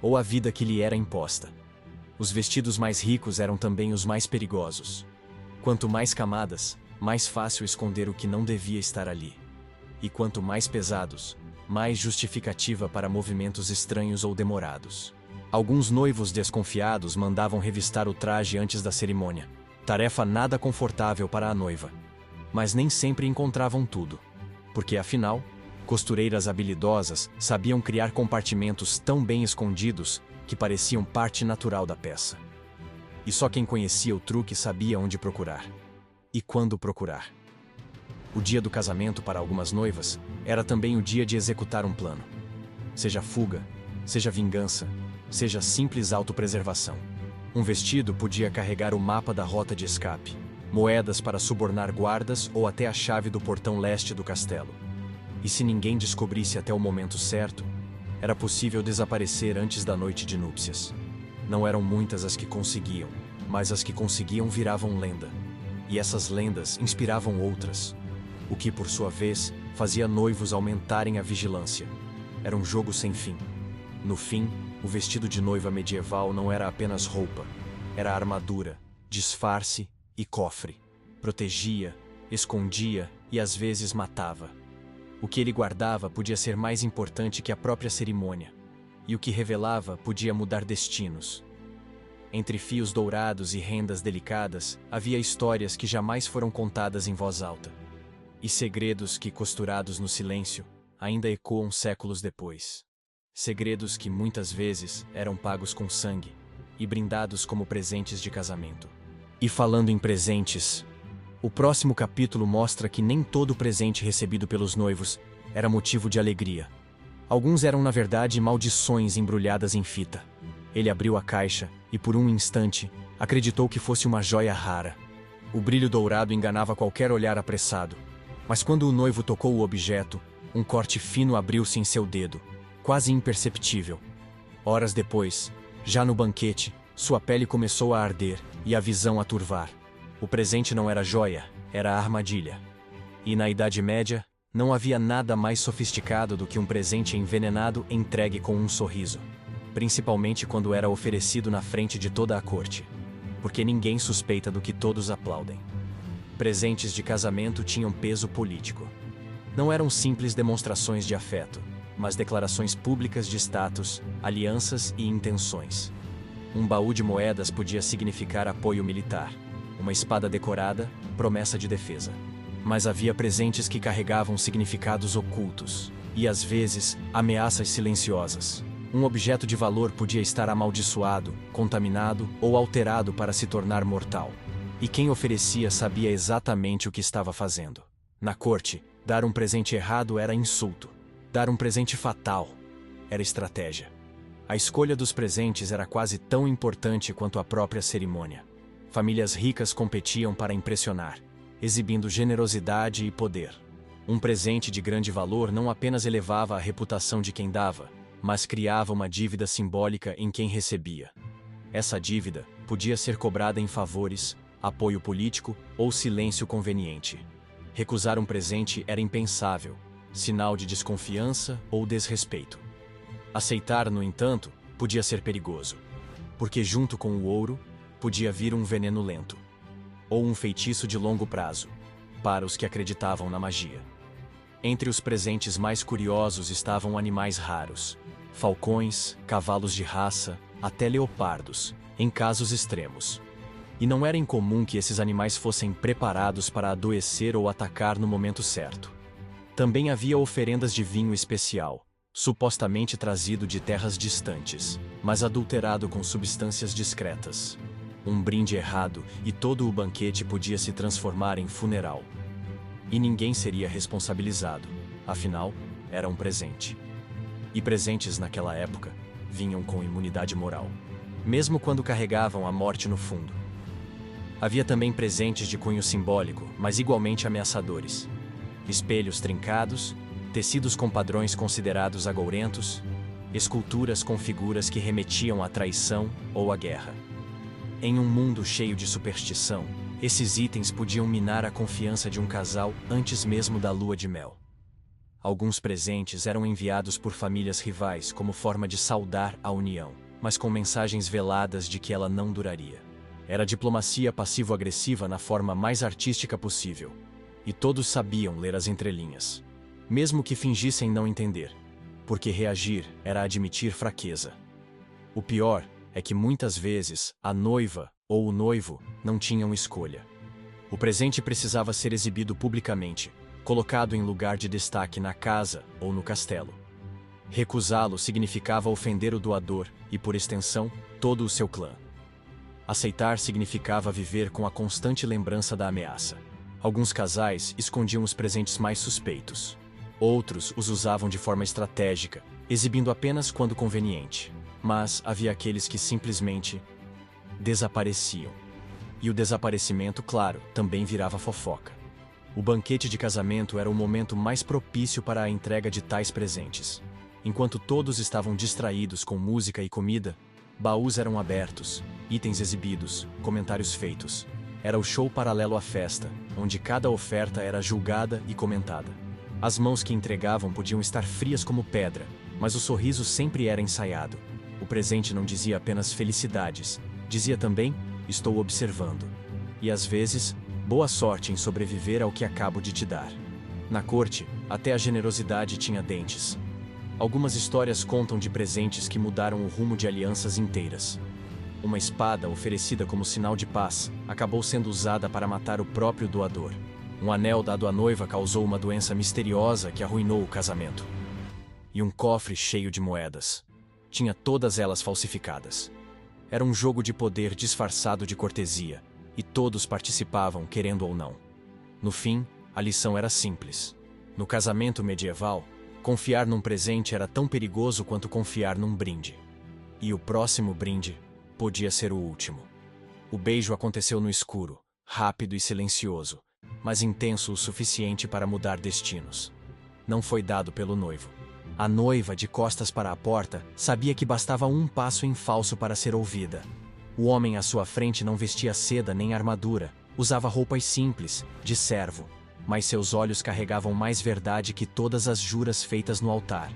Ou a vida que lhe era imposta. Os vestidos mais ricos eram também os mais perigosos. Quanto mais camadas, mais fácil esconder o que não devia estar ali. E quanto mais pesados, mais justificativa para movimentos estranhos ou demorados. Alguns noivos desconfiados mandavam revistar o traje antes da cerimônia. Tarefa nada confortável para a noiva. Mas nem sempre encontravam tudo. Porque, afinal, costureiras habilidosas sabiam criar compartimentos tão bem escondidos que pareciam parte natural da peça. E só quem conhecia o truque sabia onde procurar. E quando procurar. O dia do casamento para algumas noivas era também o dia de executar um plano. Seja fuga, seja vingança, seja simples autopreservação. Um vestido podia carregar o mapa da rota de escape, moedas para subornar guardas ou até a chave do portão leste do castelo. E se ninguém descobrisse até o momento certo, era possível desaparecer antes da noite de núpcias. Não eram muitas as que conseguiam, mas as que conseguiam viravam lenda. E essas lendas inspiravam outras, o que, por sua vez, fazia noivos aumentarem a vigilância. Era um jogo sem fim. No fim, o vestido de noiva medieval não era apenas roupa, era armadura, disfarce e cofre. Protegia, escondia e às vezes matava. O que ele guardava podia ser mais importante que a própria cerimônia, e o que revelava podia mudar destinos. Entre fios dourados e rendas delicadas, havia histórias que jamais foram contadas em voz alta, e segredos que, costurados no silêncio, ainda ecoam séculos depois. Segredos que muitas vezes eram pagos com sangue e brindados como presentes de casamento. E falando em presentes, o próximo capítulo mostra que nem todo presente recebido pelos noivos era motivo de alegria. Alguns eram, na verdade, maldições embrulhadas em fita. Ele abriu a caixa e, por um instante, acreditou que fosse uma joia rara. O brilho dourado enganava qualquer olhar apressado. Mas quando o noivo tocou o objeto, um corte fino abriu-se em seu dedo, quase imperceptível. Horas depois, já no banquete, Sua pele começou a arder e a visão a turvar. O presente não era joia, era armadilha. E na Idade Média, não havia nada mais sofisticado do que um presente envenenado entregue com um sorriso. Principalmente quando era oferecido na frente de toda a corte. Porque ninguém suspeita do que todos aplaudem. Presentes de casamento tinham peso político. Não eram simples demonstrações de afeto, mas declarações públicas de status, alianças e intenções. Um baú de moedas podia significar apoio militar, uma espada decorada, promessa de defesa. Mas havia presentes que carregavam significados ocultos, e às vezes, ameaças silenciosas. Um objeto de valor podia estar amaldiçoado, contaminado ou alterado para se tornar mortal. E quem oferecia sabia exatamente o que estava fazendo. Na corte, dar um presente errado era insulto. Dar um presente fatal era estratégia. A escolha dos presentes era quase tão importante quanto a própria cerimônia. Famílias ricas competiam para impressionar, exibindo generosidade e poder. Um presente de grande valor não apenas elevava a reputação de quem dava, mas criava uma dívida simbólica em quem recebia. Essa dívida podia ser cobrada em favores, apoio político ou silêncio conveniente. Recusar um presente era impensável, sinal de desconfiança ou desrespeito. Aceitar, no entanto, podia ser perigoso, porque junto com o ouro, podia vir um veneno lento, ou um feitiço de longo prazo, para os que acreditavam na magia. Entre os presentes mais curiosos estavam animais raros, falcões, cavalos de raça, até leopardos, em casos extremos. E não era incomum que esses animais fossem preparados para adoecer ou atacar no momento certo. Também havia oferendas de vinho especial, supostamente trazido de terras distantes, mas adulterado com substâncias discretas. Um brinde errado e todo o banquete podia se transformar em funeral. E ninguém seria responsabilizado, afinal, era um presente. E presentes naquela época vinham com imunidade moral, mesmo quando carregavam a morte no fundo. Havia também presentes de cunho simbólico, mas igualmente ameaçadores. Espelhos trincados, tecidos com padrões considerados agourentos, esculturas com figuras que remetiam à traição ou à guerra. Em um mundo cheio de superstição, esses itens podiam minar a confiança de um casal antes mesmo da lua de mel. Alguns presentes eram enviados por famílias rivais como forma de saudar a união, mas com mensagens veladas de que ela não duraria. Era diplomacia passivo-agressiva na forma mais artística possível. E todos sabiam ler as entrelinhas, mesmo que fingissem não entender, porque reagir era admitir fraqueza. O pior é que muitas vezes a noiva ou o noivo não tinham escolha. O presente precisava ser exibido publicamente, colocado em lugar de destaque na casa ou no castelo. Recusá-lo significava ofender o doador e, por extensão, todo o seu clã. Aceitar significava viver com a constante lembrança da ameaça. Alguns casais escondiam os presentes mais suspeitos. Outros os usavam de forma estratégica, exibindo apenas quando conveniente. Mas havia aqueles que simplesmente desapareciam. E o desaparecimento, claro, também virava fofoca. O banquete de casamento era o momento mais propício para a entrega de tais presentes. Enquanto todos estavam distraídos com música e comida, baús eram abertos, itens exibidos, comentários feitos. Era o show paralelo à festa, onde cada oferta era julgada e comentada. As mãos que entregavam podiam estar frias como pedra, mas o sorriso sempre era ensaiado. O presente não dizia apenas felicidades, dizia também, estou observando. E às vezes, boa sorte em sobreviver ao que acabo de te dar. Na corte, até a generosidade tinha dentes. Algumas histórias contam de presentes que mudaram o rumo de alianças inteiras. Uma espada oferecida como sinal de paz acabou sendo usada para matar o próprio doador. Um anel dado à noiva causou uma doença misteriosa que arruinou o casamento. E um cofre cheio de moedas. Tinha todas elas falsificadas. Era um jogo de poder disfarçado de cortesia, e todos participavam, querendo ou não. No fim, a lição era simples. No casamento medieval, confiar num presente era tão perigoso quanto confiar num brinde. E o próximo brinde podia ser o último. O beijo aconteceu no escuro, rápido e silencioso, mas intenso o suficiente para mudar destinos. Não foi dado pelo noivo. A noiva, de costas para a porta, sabia que bastava um passo em falso para ser ouvida. O homem à sua frente não vestia seda nem armadura, usava roupas simples, de servo, mas seus olhos carregavam mais verdade que todas as juras feitas no altar.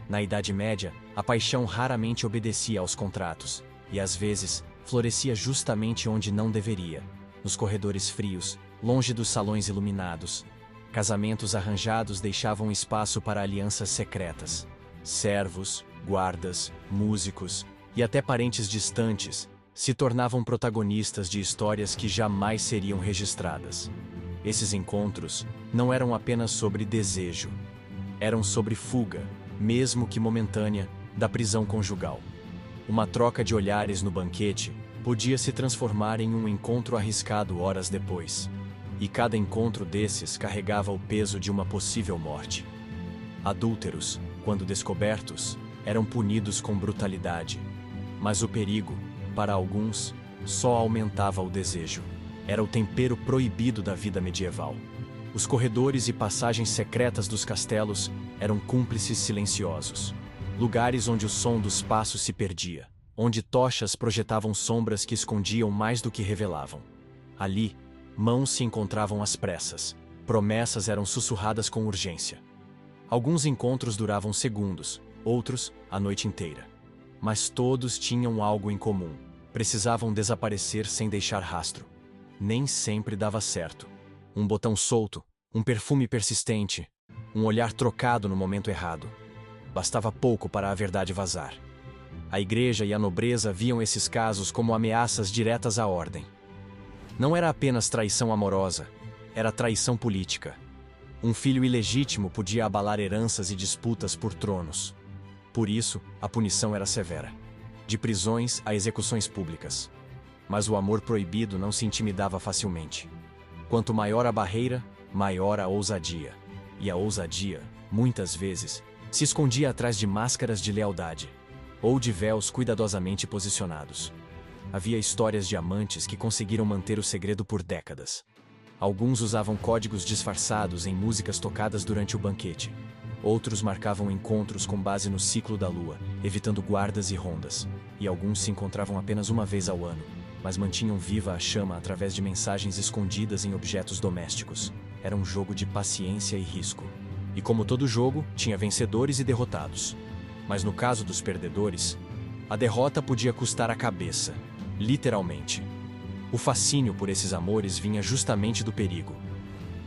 Na Idade Média, a paixão raramente obedecia aos contratos, e às vezes, florescia justamente onde não deveria, nos corredores frios, longe dos salões iluminados. Casamentos arranjados deixavam espaço para alianças secretas. Servos, guardas, músicos e até parentes distantes se tornavam protagonistas de histórias que jamais seriam registradas. Esses encontros não eram apenas sobre desejo, eram sobre fuga, mesmo que momentânea, da prisão conjugal. Uma troca de olhares no banquete podia se transformar em um encontro arriscado horas depois. E cada encontro desses carregava o peso de uma possível morte. Adúlteros, quando descobertos, eram punidos com brutalidade. Mas o perigo, para alguns, só aumentava o desejo. Era o tempero proibido da vida medieval. Os corredores e passagens secretas dos castelos eram cúmplices silenciosos. Lugares onde o som dos passos se perdia, onde tochas projetavam sombras que escondiam mais do que revelavam. Ali, mãos se encontravam às pressas, promessas eram sussurradas com urgência. Alguns encontros duravam segundos, outros, a noite inteira. Mas todos tinham algo em comum. Precisavam desaparecer sem deixar rastro. Nem sempre dava certo. Um botão solto, um perfume persistente, um olhar trocado no momento errado. Bastava pouco para a verdade vazar. A igreja e a nobreza viam esses casos como ameaças diretas à ordem. Não era apenas traição amorosa, era traição política. Um filho ilegítimo podia abalar heranças e disputas por tronos. Por isso, a punição era severa. De prisões a execuções públicas. Mas o amor proibido não se intimidava facilmente. Quanto maior a barreira, maior a ousadia. E a ousadia, muitas vezes, se escondia atrás de máscaras de lealdade, ou de véus cuidadosamente posicionados. Havia histórias de amantes que conseguiram manter o segredo por décadas. Alguns usavam códigos disfarçados em músicas tocadas durante o banquete. Outros marcavam encontros com base no ciclo da lua, evitando guardas e rondas. E alguns se encontravam apenas uma vez ao ano, mas mantinham viva a chama através de mensagens escondidas em objetos domésticos. Era um jogo de paciência e risco. E como todo jogo, tinha vencedores e derrotados. Mas no caso dos perdedores, a derrota podia custar a cabeça. Literalmente. O fascínio por esses amores vinha justamente do perigo.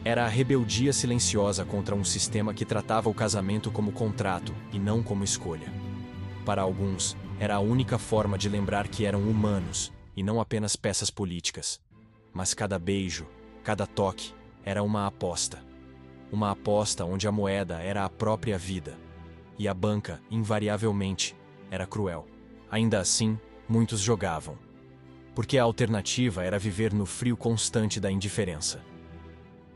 Era a rebeldia silenciosa contra um sistema que tratava o casamento como contrato e não como escolha. Para alguns, era a única forma de lembrar que eram humanos e não apenas peças políticas. Mas cada beijo, cada toque, era uma aposta. Uma aposta onde a moeda era a própria vida. E a banca, invariavelmente, era cruel. Ainda assim, muitos jogavam. Porque a alternativa era viver no frio constante da indiferença.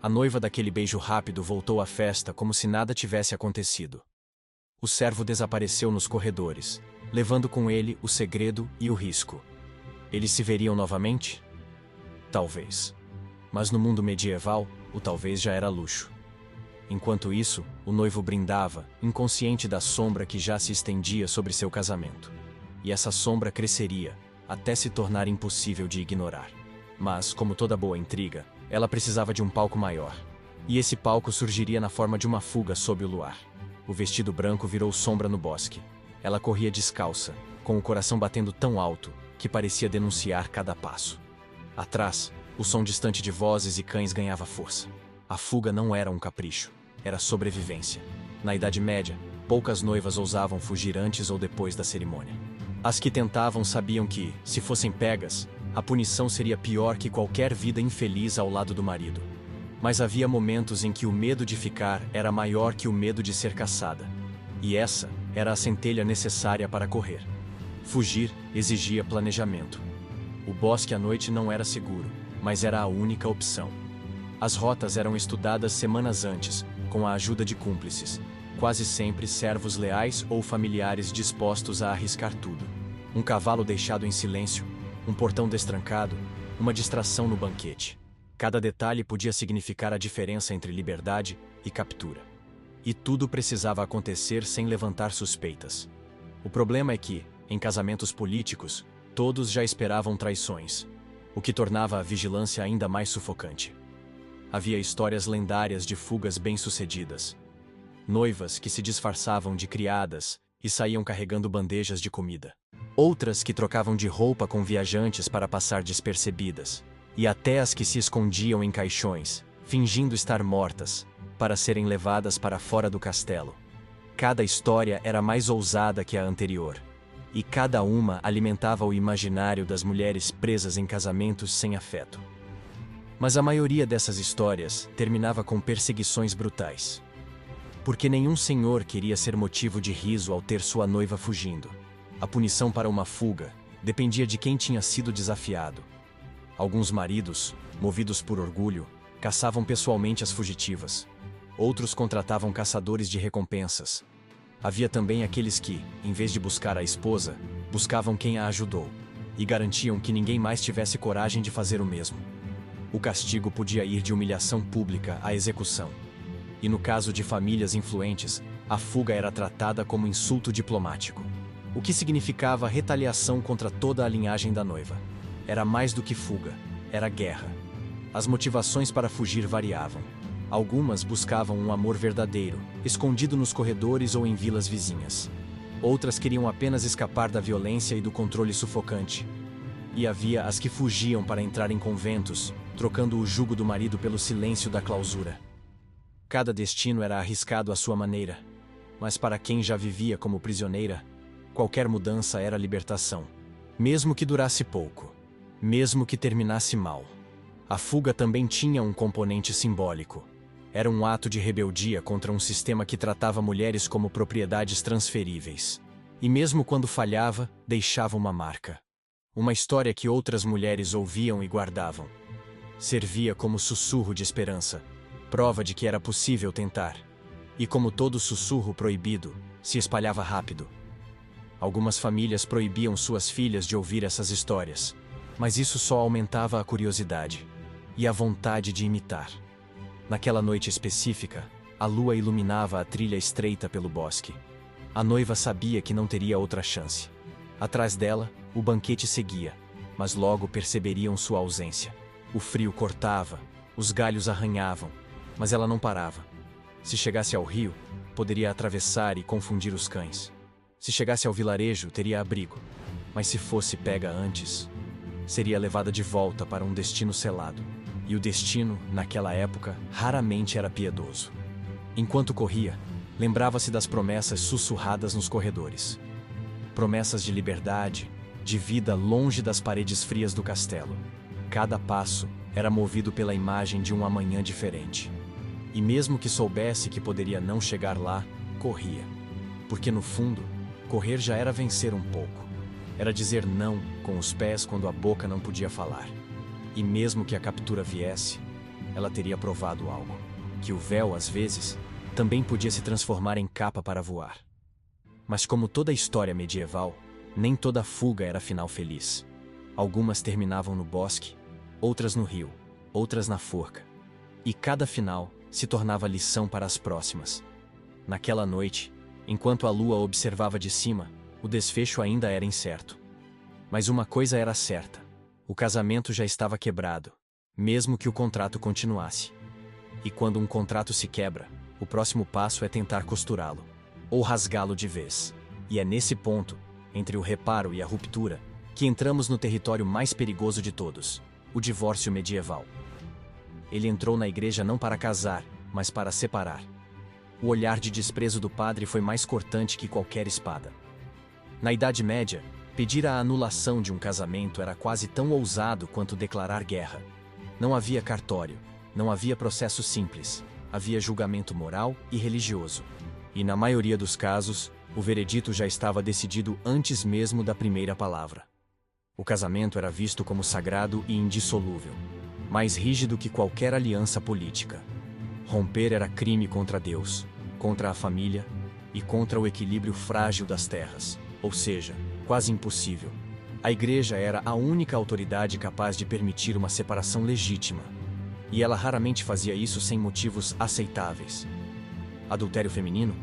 A noiva daquele beijo rápido voltou à festa como se nada tivesse acontecido. O servo desapareceu nos corredores, levando com ele o segredo e o risco. Eles se veriam novamente? Talvez. Mas no mundo medieval, o talvez já era luxo. Enquanto isso, o noivo brindava, inconsciente da sombra que já se estendia sobre seu casamento. E essa sombra cresceria, até se tornar impossível de ignorar. Mas, como toda boa intriga, ela precisava de um palco maior. E esse palco surgiria na forma de uma fuga sob o luar. O vestido branco virou sombra no bosque. Ela corria descalça, com o coração batendo tão alto, que parecia denunciar cada passo. Atrás, o som distante de vozes e cães ganhava força. A fuga não era um capricho, era sobrevivência. Na Idade Média, poucas noivas ousavam fugir antes ou depois da cerimônia. As que tentavam sabiam que, se fossem pegas, a punição seria pior que qualquer vida infeliz ao lado do marido. Mas havia momentos em que o medo de ficar era maior que o medo de ser caçada. E essa era a centelha necessária para correr. Fugir exigia planejamento. O bosque à noite não era seguro, mas era a única opção. As rotas eram estudadas semanas antes, com a ajuda de cúmplices, quase sempre servos leais ou familiares dispostos a arriscar tudo. Um cavalo deixado em silêncio, um portão destrancado, uma distração no banquete. Cada detalhe podia significar a diferença entre liberdade e captura. E tudo precisava acontecer sem levantar suspeitas. O problema é que, em casamentos políticos, Todos já esperavam traições, o que tornava a vigilância ainda mais sufocante. Havia histórias lendárias de fugas bem-sucedidas. Noivas que se disfarçavam de criadas e saíam carregando bandejas de comida. Outras que trocavam de roupa com viajantes para passar despercebidas. E até as que se escondiam em caixões, fingindo estar mortas, para serem levadas para fora do castelo. Cada história era mais ousada que a anterior. E cada uma alimentava o imaginário das mulheres presas em casamentos sem afeto. Mas a maioria dessas histórias terminava com perseguições brutais. Porque nenhum senhor queria ser motivo de riso ao ter sua noiva fugindo. A punição para uma fuga dependia de quem tinha sido desafiado. Alguns maridos, movidos por orgulho, caçavam pessoalmente as fugitivas. Outros contratavam caçadores de recompensas. Havia também aqueles que, em vez de buscar a esposa, buscavam quem a ajudou, e garantiam que ninguém mais tivesse coragem de fazer o mesmo. O castigo podia ir de humilhação pública à execução. E no caso de famílias influentes, a fuga era tratada como insulto diplomático, o que significava retaliação contra toda a linhagem da noiva. Era mais do que fuga, era guerra. As motivações para fugir variavam. Algumas buscavam um amor verdadeiro, escondido nos corredores ou em vilas vizinhas. Outras queriam apenas escapar da violência e do controle sufocante. E havia as que fugiam para entrar em conventos, trocando o jugo do marido pelo silêncio da clausura. Cada destino era arriscado à sua maneira, mas para quem já vivia como prisioneira, qualquer mudança era libertação. Mesmo que durasse pouco, mesmo que terminasse mal. A fuga também tinha um componente simbólico. Era um ato de rebeldia contra um sistema que tratava mulheres como propriedades transferíveis. E mesmo quando falhava, deixava uma marca. Uma história que outras mulheres ouviam e guardavam. Servia como sussurro de esperança, prova de que era possível tentar. E como todo sussurro proibido, se espalhava rápido. Algumas famílias proibiam suas filhas de ouvir essas histórias, mas isso só aumentava a curiosidade e a vontade de imitar. Naquela noite específica, a lua iluminava a trilha estreita pelo bosque. A noiva sabia que não teria outra chance. Atrás dela, o banquete seguia, mas logo perceberiam sua ausência. O frio cortava, os galhos arranhavam, mas ela não parava. Se chegasse ao rio, poderia atravessar e confundir os cães. Se chegasse ao vilarejo, teria abrigo. Mas se fosse pega antes, seria levada de volta para um destino selado. E o destino, naquela época, raramente era piedoso. Enquanto corria, lembrava-se das promessas sussurradas nos corredores. Promessas de liberdade, de vida longe das paredes frias do castelo. Cada passo era movido pela imagem de um amanhã diferente. E mesmo que soubesse que poderia não chegar lá, corria. Porque no fundo, correr já era vencer um pouco. Era dizer não com os pés quando a boca não podia falar. E mesmo que a captura viesse, ela teria provado algo. Que o véu, às vezes, também podia se transformar em capa para voar. Mas como toda história medieval, nem toda fuga era final feliz. Algumas terminavam no bosque, outras no rio, outras na forca. E cada final se tornava lição para as próximas. Naquela noite, enquanto a lua observava de cima, o desfecho ainda era incerto. Mas uma coisa era certa. O casamento já estava quebrado, mesmo que o contrato continuasse. E quando um contrato se quebra, o próximo passo é tentar costurá-lo, ou rasgá-lo de vez. E é nesse ponto, entre o reparo e a ruptura, que entramos no território mais perigoso de todos, o divórcio medieval. Ele entrou na igreja não para casar, mas para separar. O olhar de desprezo do padre foi mais cortante que qualquer espada. Na Idade Média, pedir a anulação de um casamento era quase tão ousado quanto declarar guerra. Não havia cartório, não havia processo simples, havia julgamento moral e religioso. E na maioria dos casos, o veredito já estava decidido antes mesmo da primeira palavra. O casamento era visto como sagrado e indissolúvel, mais rígido que qualquer aliança política. Romper era crime contra Deus, contra a família e contra o equilíbrio frágil das terras, ou seja, quase impossível. A igreja era a única autoridade capaz de permitir uma separação legítima, e ela raramente fazia isso sem motivos aceitáveis. Adultério feminino?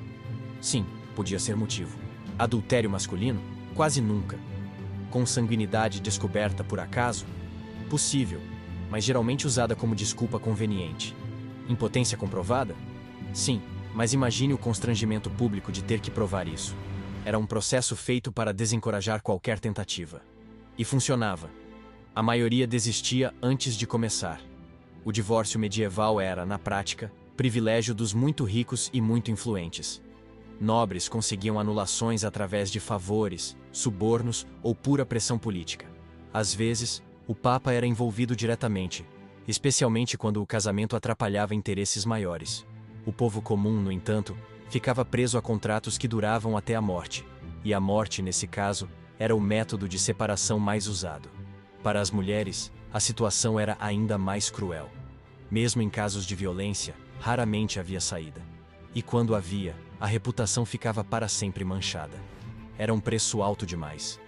Sim, podia ser motivo. Adultério masculino? Quase nunca. consanguinidade descoberta por acaso? Possível, mas geralmente usada como desculpa conveniente. Impotência comprovada? Sim, mas imagine o constrangimento público de ter que provar isso. Era um processo feito para desencorajar qualquer tentativa. E funcionava. A maioria desistia antes de começar. O divórcio medieval era, na prática, privilégio dos muito ricos e muito influentes. Nobres conseguiam anulações através de favores, subornos ou pura pressão política. Às vezes, o Papa era envolvido diretamente, especialmente quando o casamento atrapalhava interesses maiores. O povo comum, no entanto, ficava preso a contratos que duravam até a morte, e a morte, nesse caso, era o método de separação mais usado. Para as mulheres, a situação era ainda mais cruel. Mesmo em casos de violência, raramente havia saída. E quando havia, a reputação ficava para sempre manchada. Era um preço alto demais.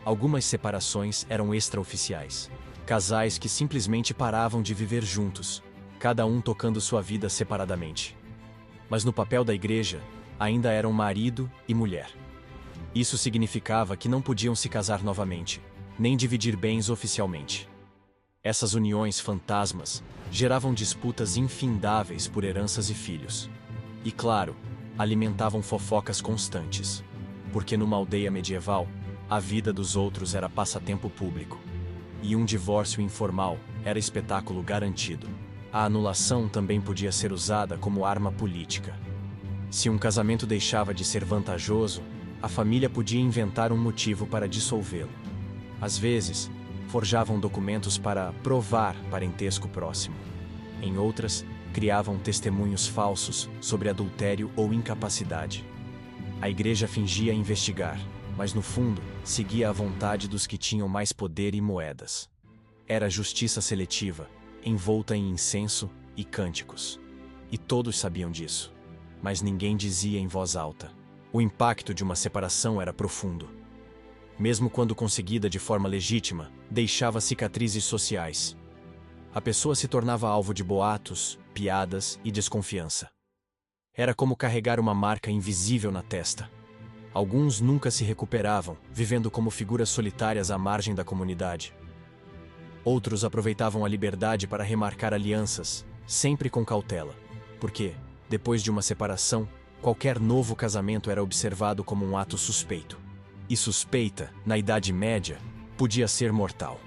Algumas separações eram extraoficiais. Casais que simplesmente paravam de viver juntos, cada um tocando sua vida separadamente. Mas no papel da igreja, ainda eram marido e mulher. Isso significava que não podiam se casar novamente, nem dividir bens oficialmente. Essas uniões fantasmas geravam disputas infindáveis por heranças e filhos. E claro, alimentavam fofocas constantes, porque numa aldeia medieval, a vida dos outros era passatempo público. E um divórcio informal era espetáculo garantido. A anulação também podia ser usada como arma política. Se um casamento deixava de ser vantajoso, a família podia inventar um motivo para dissolvê-lo. Às vezes, forjavam documentos para provar parentesco próximo. Em outras, criavam testemunhos falsos sobre adultério ou incapacidade. A igreja fingia investigar, mas no fundo, seguia a vontade dos que tinham mais poder e moedas. Era justiça seletiva, envolta em incenso e cânticos. E todos sabiam disso, mas ninguém dizia em voz alta. O impacto de uma separação era profundo. Mesmo quando conseguida de forma legítima, deixava cicatrizes sociais. A pessoa se tornava alvo de boatos, piadas e desconfiança. Era como carregar uma marca invisível na testa. Alguns nunca se recuperavam, vivendo como figuras solitárias à margem da comunidade. Outros aproveitavam a liberdade para remarcar alianças, sempre com cautela, porque, depois de uma separação, qualquer novo casamento era observado como um ato suspeito. E suspeita, na Idade Média, podia ser mortal.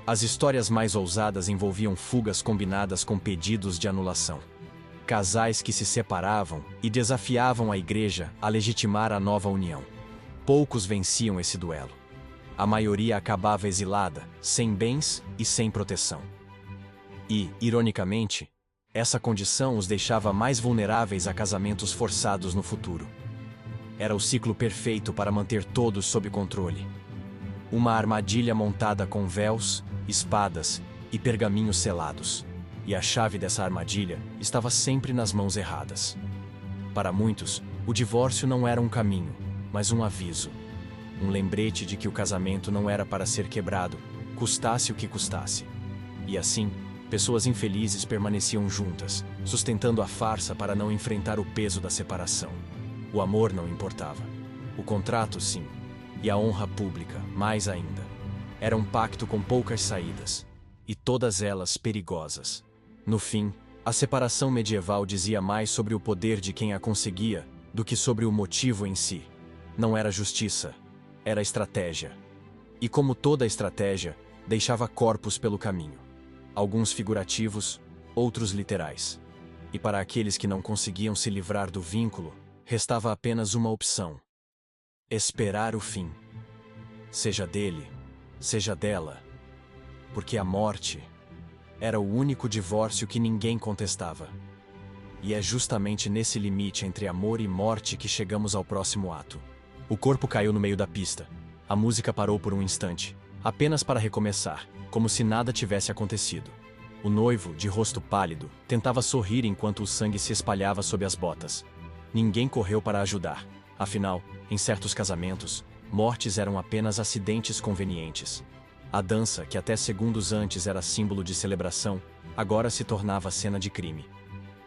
As histórias mais ousadas envolviam fugas combinadas com pedidos de anulação. Casais que se separavam e desafiavam a igreja a legitimar a nova união. Poucos venciam esse duelo. A maioria acabava exilada, sem bens e sem proteção. E, ironicamente, essa condição os deixava mais vulneráveis a casamentos forçados no futuro. Era o ciclo perfeito para manter todos sob controle. Uma armadilha montada com véus, espadas e pergaminhos selados. E a chave dessa armadilha estava sempre nas mãos erradas. Para muitos, o divórcio não era um caminho, mas um aviso. Um lembrete de que o casamento não era para ser quebrado, custasse o que custasse. E assim, pessoas infelizes permaneciam juntas, sustentando a farsa para não enfrentar o peso da separação. O amor não importava. O contrato, sim. E a honra pública, mais ainda. Era um pacto com poucas saídas. E todas elas perigosas. No fim, a separação medieval dizia mais sobre o poder de quem a conseguia do que sobre o motivo em si. Não era justiça, era estratégia. E como toda estratégia, deixava corpos pelo caminho. Alguns figurativos, outros literais. E para aqueles que não conseguiam se livrar do vínculo, restava apenas uma opção: esperar o fim. Seja dele, seja dela. Porque a morte era o único divórcio que ninguém contestava. E é justamente nesse limite entre amor e morte que chegamos ao próximo ato. O corpo caiu no meio da pista. A música parou por um instante, apenas para recomeçar, como se nada tivesse acontecido. O noivo, de rosto pálido, tentava sorrir enquanto o sangue se espalhava sob as botas. Ninguém correu para ajudar. Afinal, em certos casamentos, mortes eram apenas acidentes convenientes. A dança, que até segundos antes era símbolo de celebração, agora se tornava cena de crime.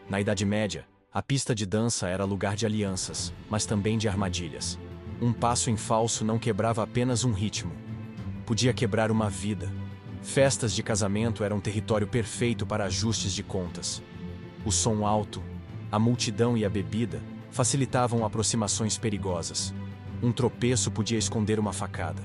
Na Idade Média, a pista de dança era lugar de alianças, mas também de armadilhas. Um passo em falso não quebrava apenas um ritmo, podia quebrar uma vida. Festas de casamento eram território perfeito para ajustes de contas. O som alto, a multidão e a bebida facilitavam aproximações perigosas. Um tropeço podia esconder uma facada.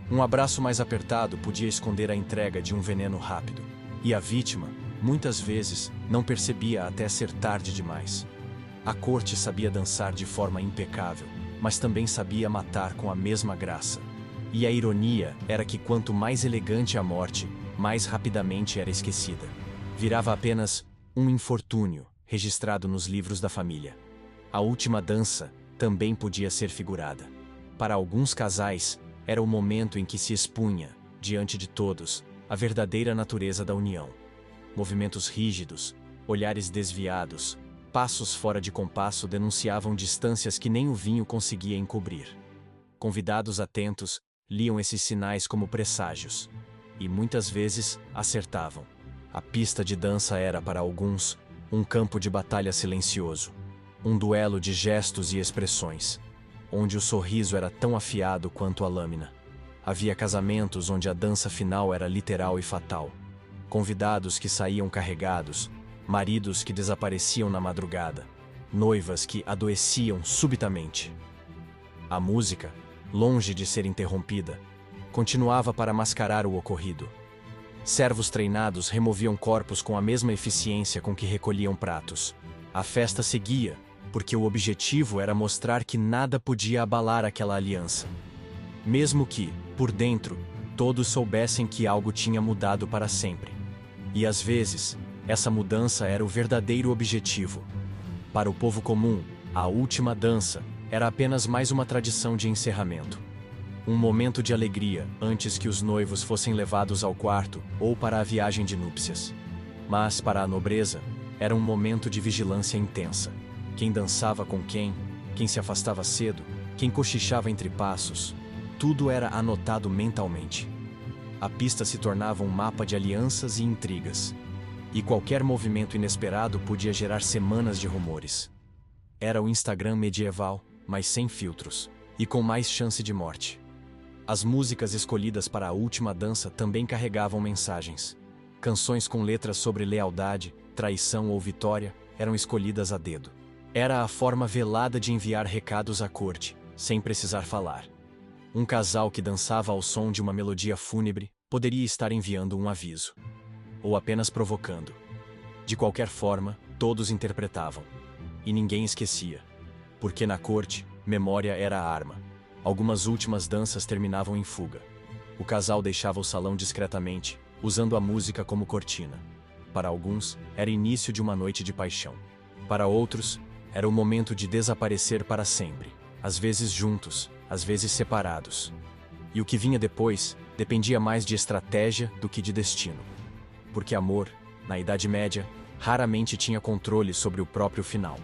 Um abraço mais apertado podia esconder a entrega de um veneno rápido. E a vítima, muitas vezes, não percebia até ser tarde demais. A corte sabia dançar de forma impecável, mas também sabia matar com a mesma graça. E a ironia era que quanto mais elegante a morte, mais rapidamente era esquecida. Virava apenas um infortúnio registrado nos livros da família. A última dança também podia ser figurada. Para alguns casais, era o momento em que se expunha, diante de todos, a verdadeira natureza da união. Movimentos rígidos, olhares desviados, passos fora de compasso denunciavam distâncias que nem o vinho conseguia encobrir. Convidados atentos liam esses sinais como presságios, e muitas vezes acertavam. A pista de dança era, para alguns, um campo de batalha silencioso, um duelo de gestos e expressões, onde o sorriso era tão afiado quanto a lâmina. Havia casamentos onde a dança final era literal e fatal. Convidados que saíam carregados, maridos que desapareciam na madrugada, noivas que adoeciam subitamente. A música, longe de ser interrompida, continuava para mascarar o ocorrido. Servos treinados removiam corpos com a mesma eficiência com que recolhiam pratos. A festa seguia, porque o objetivo era mostrar que nada podia abalar aquela aliança. Mesmo que, por dentro, todos soubessem que algo tinha mudado para sempre. E às vezes, essa mudança era o verdadeiro objetivo. Para o povo comum, a última dança era apenas mais uma tradição de encerramento. Um momento de alegria antes que os noivos fossem levados ao quarto ou para a viagem de núpcias. Mas, para a nobreza, era um momento de vigilância intensa. Quem dançava com quem se afastava cedo, quem cochichava entre passos, tudo era anotado mentalmente. A pista se tornava um mapa de alianças e intrigas. E qualquer movimento inesperado podia gerar semanas de rumores. Era o Instagram medieval, mas sem filtros, e com mais chance de morte. As músicas escolhidas para a última dança também carregavam mensagens. Canções com letras sobre lealdade, traição ou vitória eram escolhidas a dedo. Era a forma velada de enviar recados à corte, sem precisar falar. Um casal que dançava ao som de uma melodia fúnebre poderia estar enviando um aviso. Ou apenas provocando. De qualquer forma, todos interpretavam. E ninguém esquecia. Porque na corte, memória era a arma. Algumas últimas danças terminavam em fuga. O casal deixava o salão discretamente, usando a música como cortina. Para alguns, era início de uma noite de paixão. Para outros, era o momento de desaparecer para sempre, às vezes juntos, às vezes separados. E o que vinha depois dependia mais de estratégia do que de destino. Porque amor, na Idade Média, raramente tinha controle sobre o próprio final.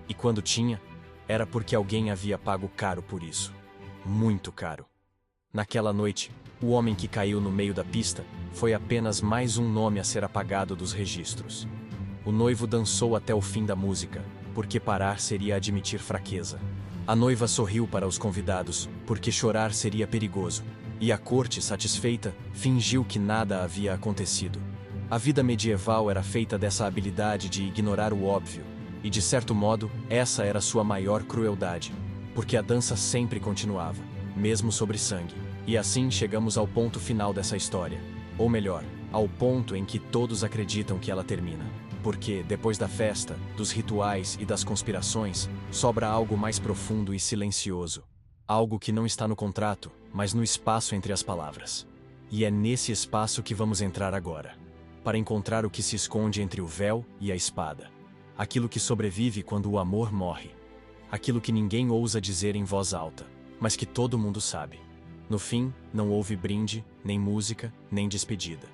E quando tinha, era porque alguém havia pago caro por isso. Muito caro. Naquela noite, o homem que caiu no meio da pista foi apenas mais um nome a ser apagado dos registros. O noivo dançou até o fim da música, porque parar seria admitir fraqueza. A noiva sorriu para os convidados, porque chorar seria perigoso. E a corte, satisfeita, fingiu que nada havia acontecido. A vida medieval era feita dessa habilidade de ignorar o óbvio, e de certo modo, essa era sua maior crueldade, porque a dança sempre continuava, mesmo sobre sangue. E assim chegamos ao ponto final dessa história, ou melhor, ao ponto em que todos acreditam que ela termina. Porque, depois da festa, dos rituais e das conspirações, sobra algo mais profundo e silencioso. Algo que não está no contrato, mas no espaço entre as palavras. E é nesse espaço que vamos entrar agora, para encontrar o que se esconde entre o véu e a espada. Aquilo que sobrevive quando o amor morre. Aquilo que ninguém ousa dizer em voz alta, mas que todo mundo sabe. No fim, não houve brinde, nem música, nem despedida.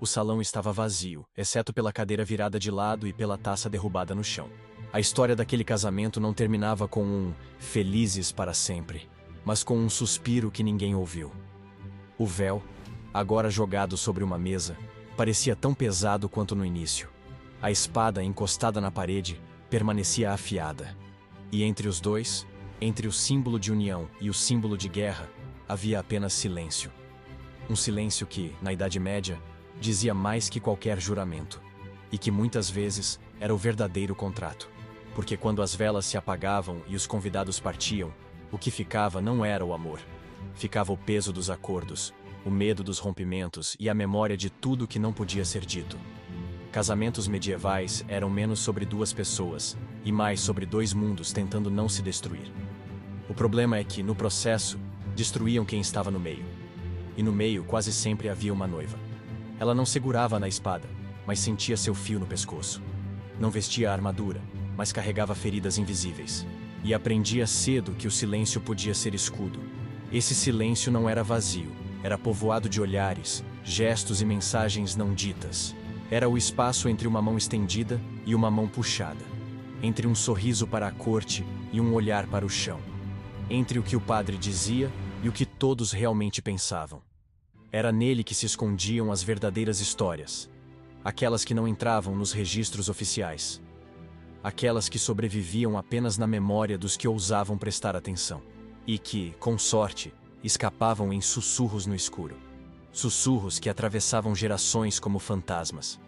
O salão estava vazio, exceto pela cadeira virada de lado e pela taça derrubada no chão. A história daquele casamento não terminava com um "felizes para sempre", mas com um suspiro que ninguém ouviu. O véu, agora jogado sobre uma mesa, parecia tão pesado quanto no início. A espada, encostada na parede, permanecia afiada. E entre os dois, entre o símbolo de união e o símbolo de guerra, havia apenas silêncio. Um silêncio que, na Idade Média, dizia mais que qualquer juramento. E que muitas vezes era o verdadeiro contrato. Porque quando as velas se apagavam e os convidados partiam, o que ficava não era o amor. Ficava o peso dos acordos, o medo dos rompimentos e a memória de tudo que não podia ser dito. Casamentos medievais eram menos sobre duas pessoas e mais sobre dois mundos tentando não se destruir. O problema é que, no processo, destruíam quem estava no meio. E no meio quase sempre havia uma noiva. Ela não segurava na espada, mas sentia seu fio no pescoço. Não vestia a armadura, mas carregava feridas invisíveis. E aprendia cedo que o silêncio podia ser escudo. Esse silêncio não era vazio, era povoado de olhares, gestos e mensagens não ditas. Era o espaço entre uma mão estendida e uma mão puxada. Entre um sorriso para a corte e um olhar para o chão. Entre o que o padre dizia e o que todos realmente pensavam. Era nele que se escondiam as verdadeiras histórias. Aquelas que não entravam nos registros oficiais. Aquelas que sobreviviam apenas na memória dos que ousavam prestar atenção. E que, com sorte, escapavam em sussurros no escuro. Sussurros que atravessavam gerações como fantasmas.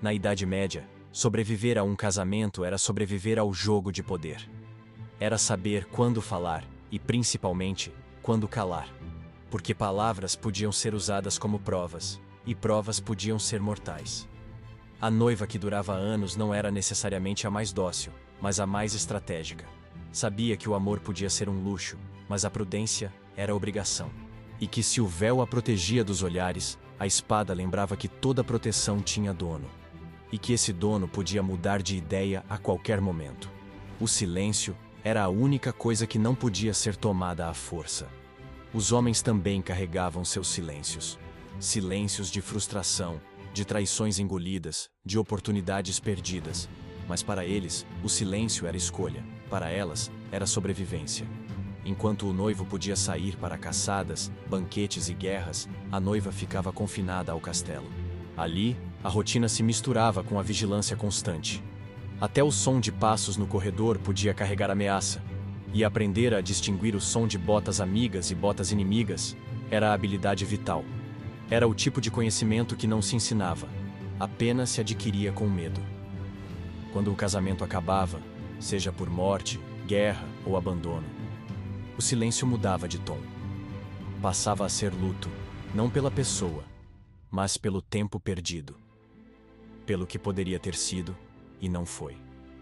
Na Idade Média, sobreviver a um casamento era sobreviver ao jogo de poder. Era saber quando falar e, principalmente, quando calar. Porque palavras podiam ser usadas como provas, e provas podiam ser mortais. A noiva que durava anos não era necessariamente a mais dócil, mas a mais estratégica. Sabia que o amor podia ser um luxo, mas a prudência era obrigação. E que se o véu a protegia dos olhares, a espada lembrava que toda proteção tinha dono. E que esse dono podia mudar de ideia a qualquer momento. O silêncio era a única coisa que não podia ser tomada à força. Os homens também carregavam seus silêncios. Silêncios de frustração, de traições engolidas, de oportunidades perdidas. Mas para eles, o silêncio era escolha. Para elas, era sobrevivência. Enquanto o noivo podia sair para caçadas, banquetes e guerras, a noiva ficava confinada ao castelo. Ali, a rotina se misturava com a vigilância constante. Até o som de passos no corredor podia carregar ameaça. E aprender a distinguir o som de botas amigas e botas inimigas era a habilidade vital. Era o tipo de conhecimento que não se ensinava, apenas se adquiria com medo. Quando o casamento acabava, seja por morte, guerra ou abandono, o silêncio mudava de tom. Passava a ser luto, não pela pessoa, mas pelo tempo perdido. Pelo que poderia ter sido e não foi.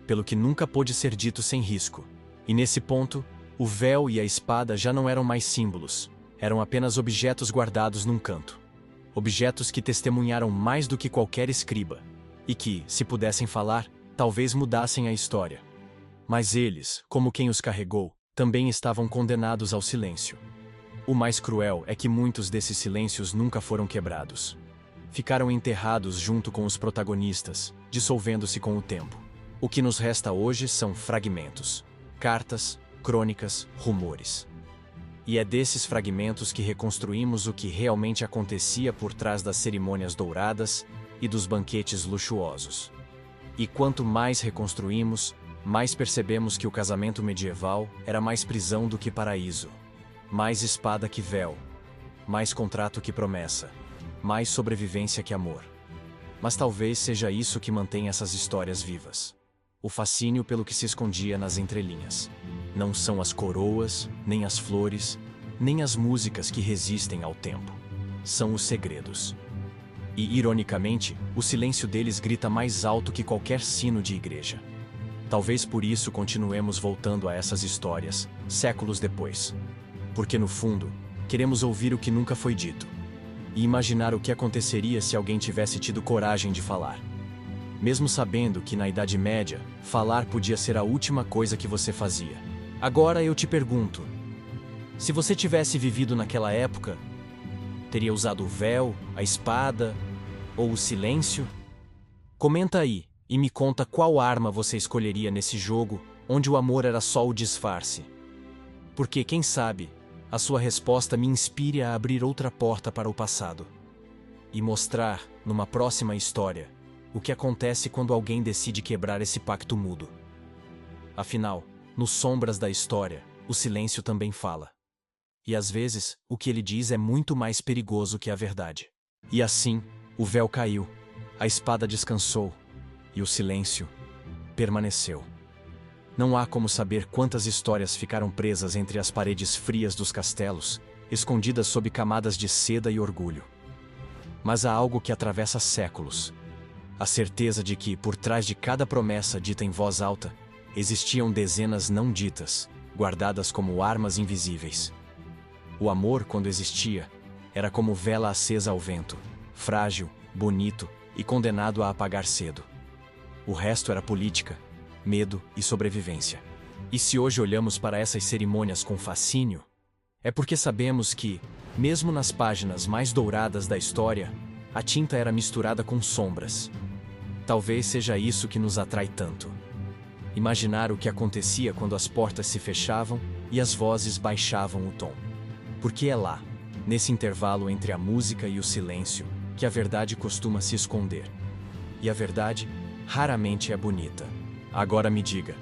Pelo que nunca pôde ser dito sem risco. E nesse ponto, o véu e a espada já não eram mais símbolos, eram apenas objetos guardados num canto. Objetos que testemunharam mais do que qualquer escriba, e que, se pudessem falar, talvez mudassem a história. Mas eles, como quem os carregou, também estavam condenados ao silêncio. O mais cruel é que muitos desses silêncios nunca foram quebrados. Ficaram enterrados junto com os protagonistas, dissolvendo-se com o tempo. O que nos resta hoje são fragmentos. Cartas, crônicas, rumores. E é desses fragmentos que reconstruímos o que realmente acontecia por trás das cerimônias douradas e dos banquetes luxuosos. E quanto mais reconstruímos, mais percebemos que o casamento medieval era mais prisão do que paraíso, mais espada que véu, mais contrato que promessa, mais sobrevivência que amor. Mas talvez seja isso que mantém essas histórias vivas. O fascínio pelo que se escondia nas entrelinhas. Não são as coroas, nem as flores, nem as músicas que resistem ao tempo. São os segredos. E, ironicamente, o silêncio deles grita mais alto que qualquer sino de igreja. Talvez por isso continuemos voltando a essas histórias, séculos depois. Porque, no fundo, queremos ouvir o que nunca foi dito. E imaginar o que aconteceria se alguém tivesse tido coragem de falar. Mesmo sabendo que na Idade Média, falar podia ser a última coisa que você fazia. Agora eu te pergunto, se você tivesse vivido naquela época, teria usado o véu, a espada ou o silêncio? Comenta aí e me conta qual arma você escolheria nesse jogo onde o amor era só o disfarce. Porque, quem sabe, a sua resposta me inspire a abrir outra porta para o passado e mostrar, numa próxima história, o que acontece quando alguém decide quebrar esse pacto mudo. Afinal, nos sombras da história, o silêncio também fala. E às vezes, o que ele diz é muito mais perigoso que a verdade. E assim, o véu caiu, a espada descansou, e o silêncio permaneceu. Não há como saber quantas histórias ficaram presas entre as paredes frias dos castelos, escondidas sob camadas de seda e orgulho. Mas há algo que atravessa séculos. A certeza de que, por trás de cada promessa dita em voz alta, existiam dezenas não ditas, guardadas como armas invisíveis. O amor, quando existia, era como vela acesa ao vento, frágil, bonito e condenado a apagar cedo. O resto era política, medo e sobrevivência. E se hoje olhamos para essas cerimônias com fascínio, é porque sabemos que, mesmo nas páginas mais douradas da história, a tinta era misturada com sombras. Talvez seja isso que nos atrai tanto. Imaginar o que acontecia quando as portas se fechavam e as vozes baixavam o tom. Porque é lá, nesse intervalo entre a música e o silêncio, que a verdade costuma se esconder. E a verdade raramente é bonita. Agora me diga,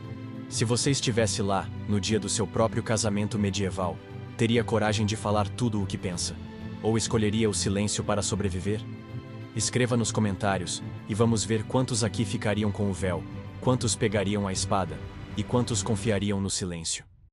se você estivesse lá, no dia do seu próprio casamento medieval, teria coragem de falar tudo o que pensa? Ou escolheria o silêncio para sobreviver? Escreva nos comentários, e vamos ver quantos aqui ficariam com o véu, quantos pegariam a espada, e quantos confiariam no silêncio.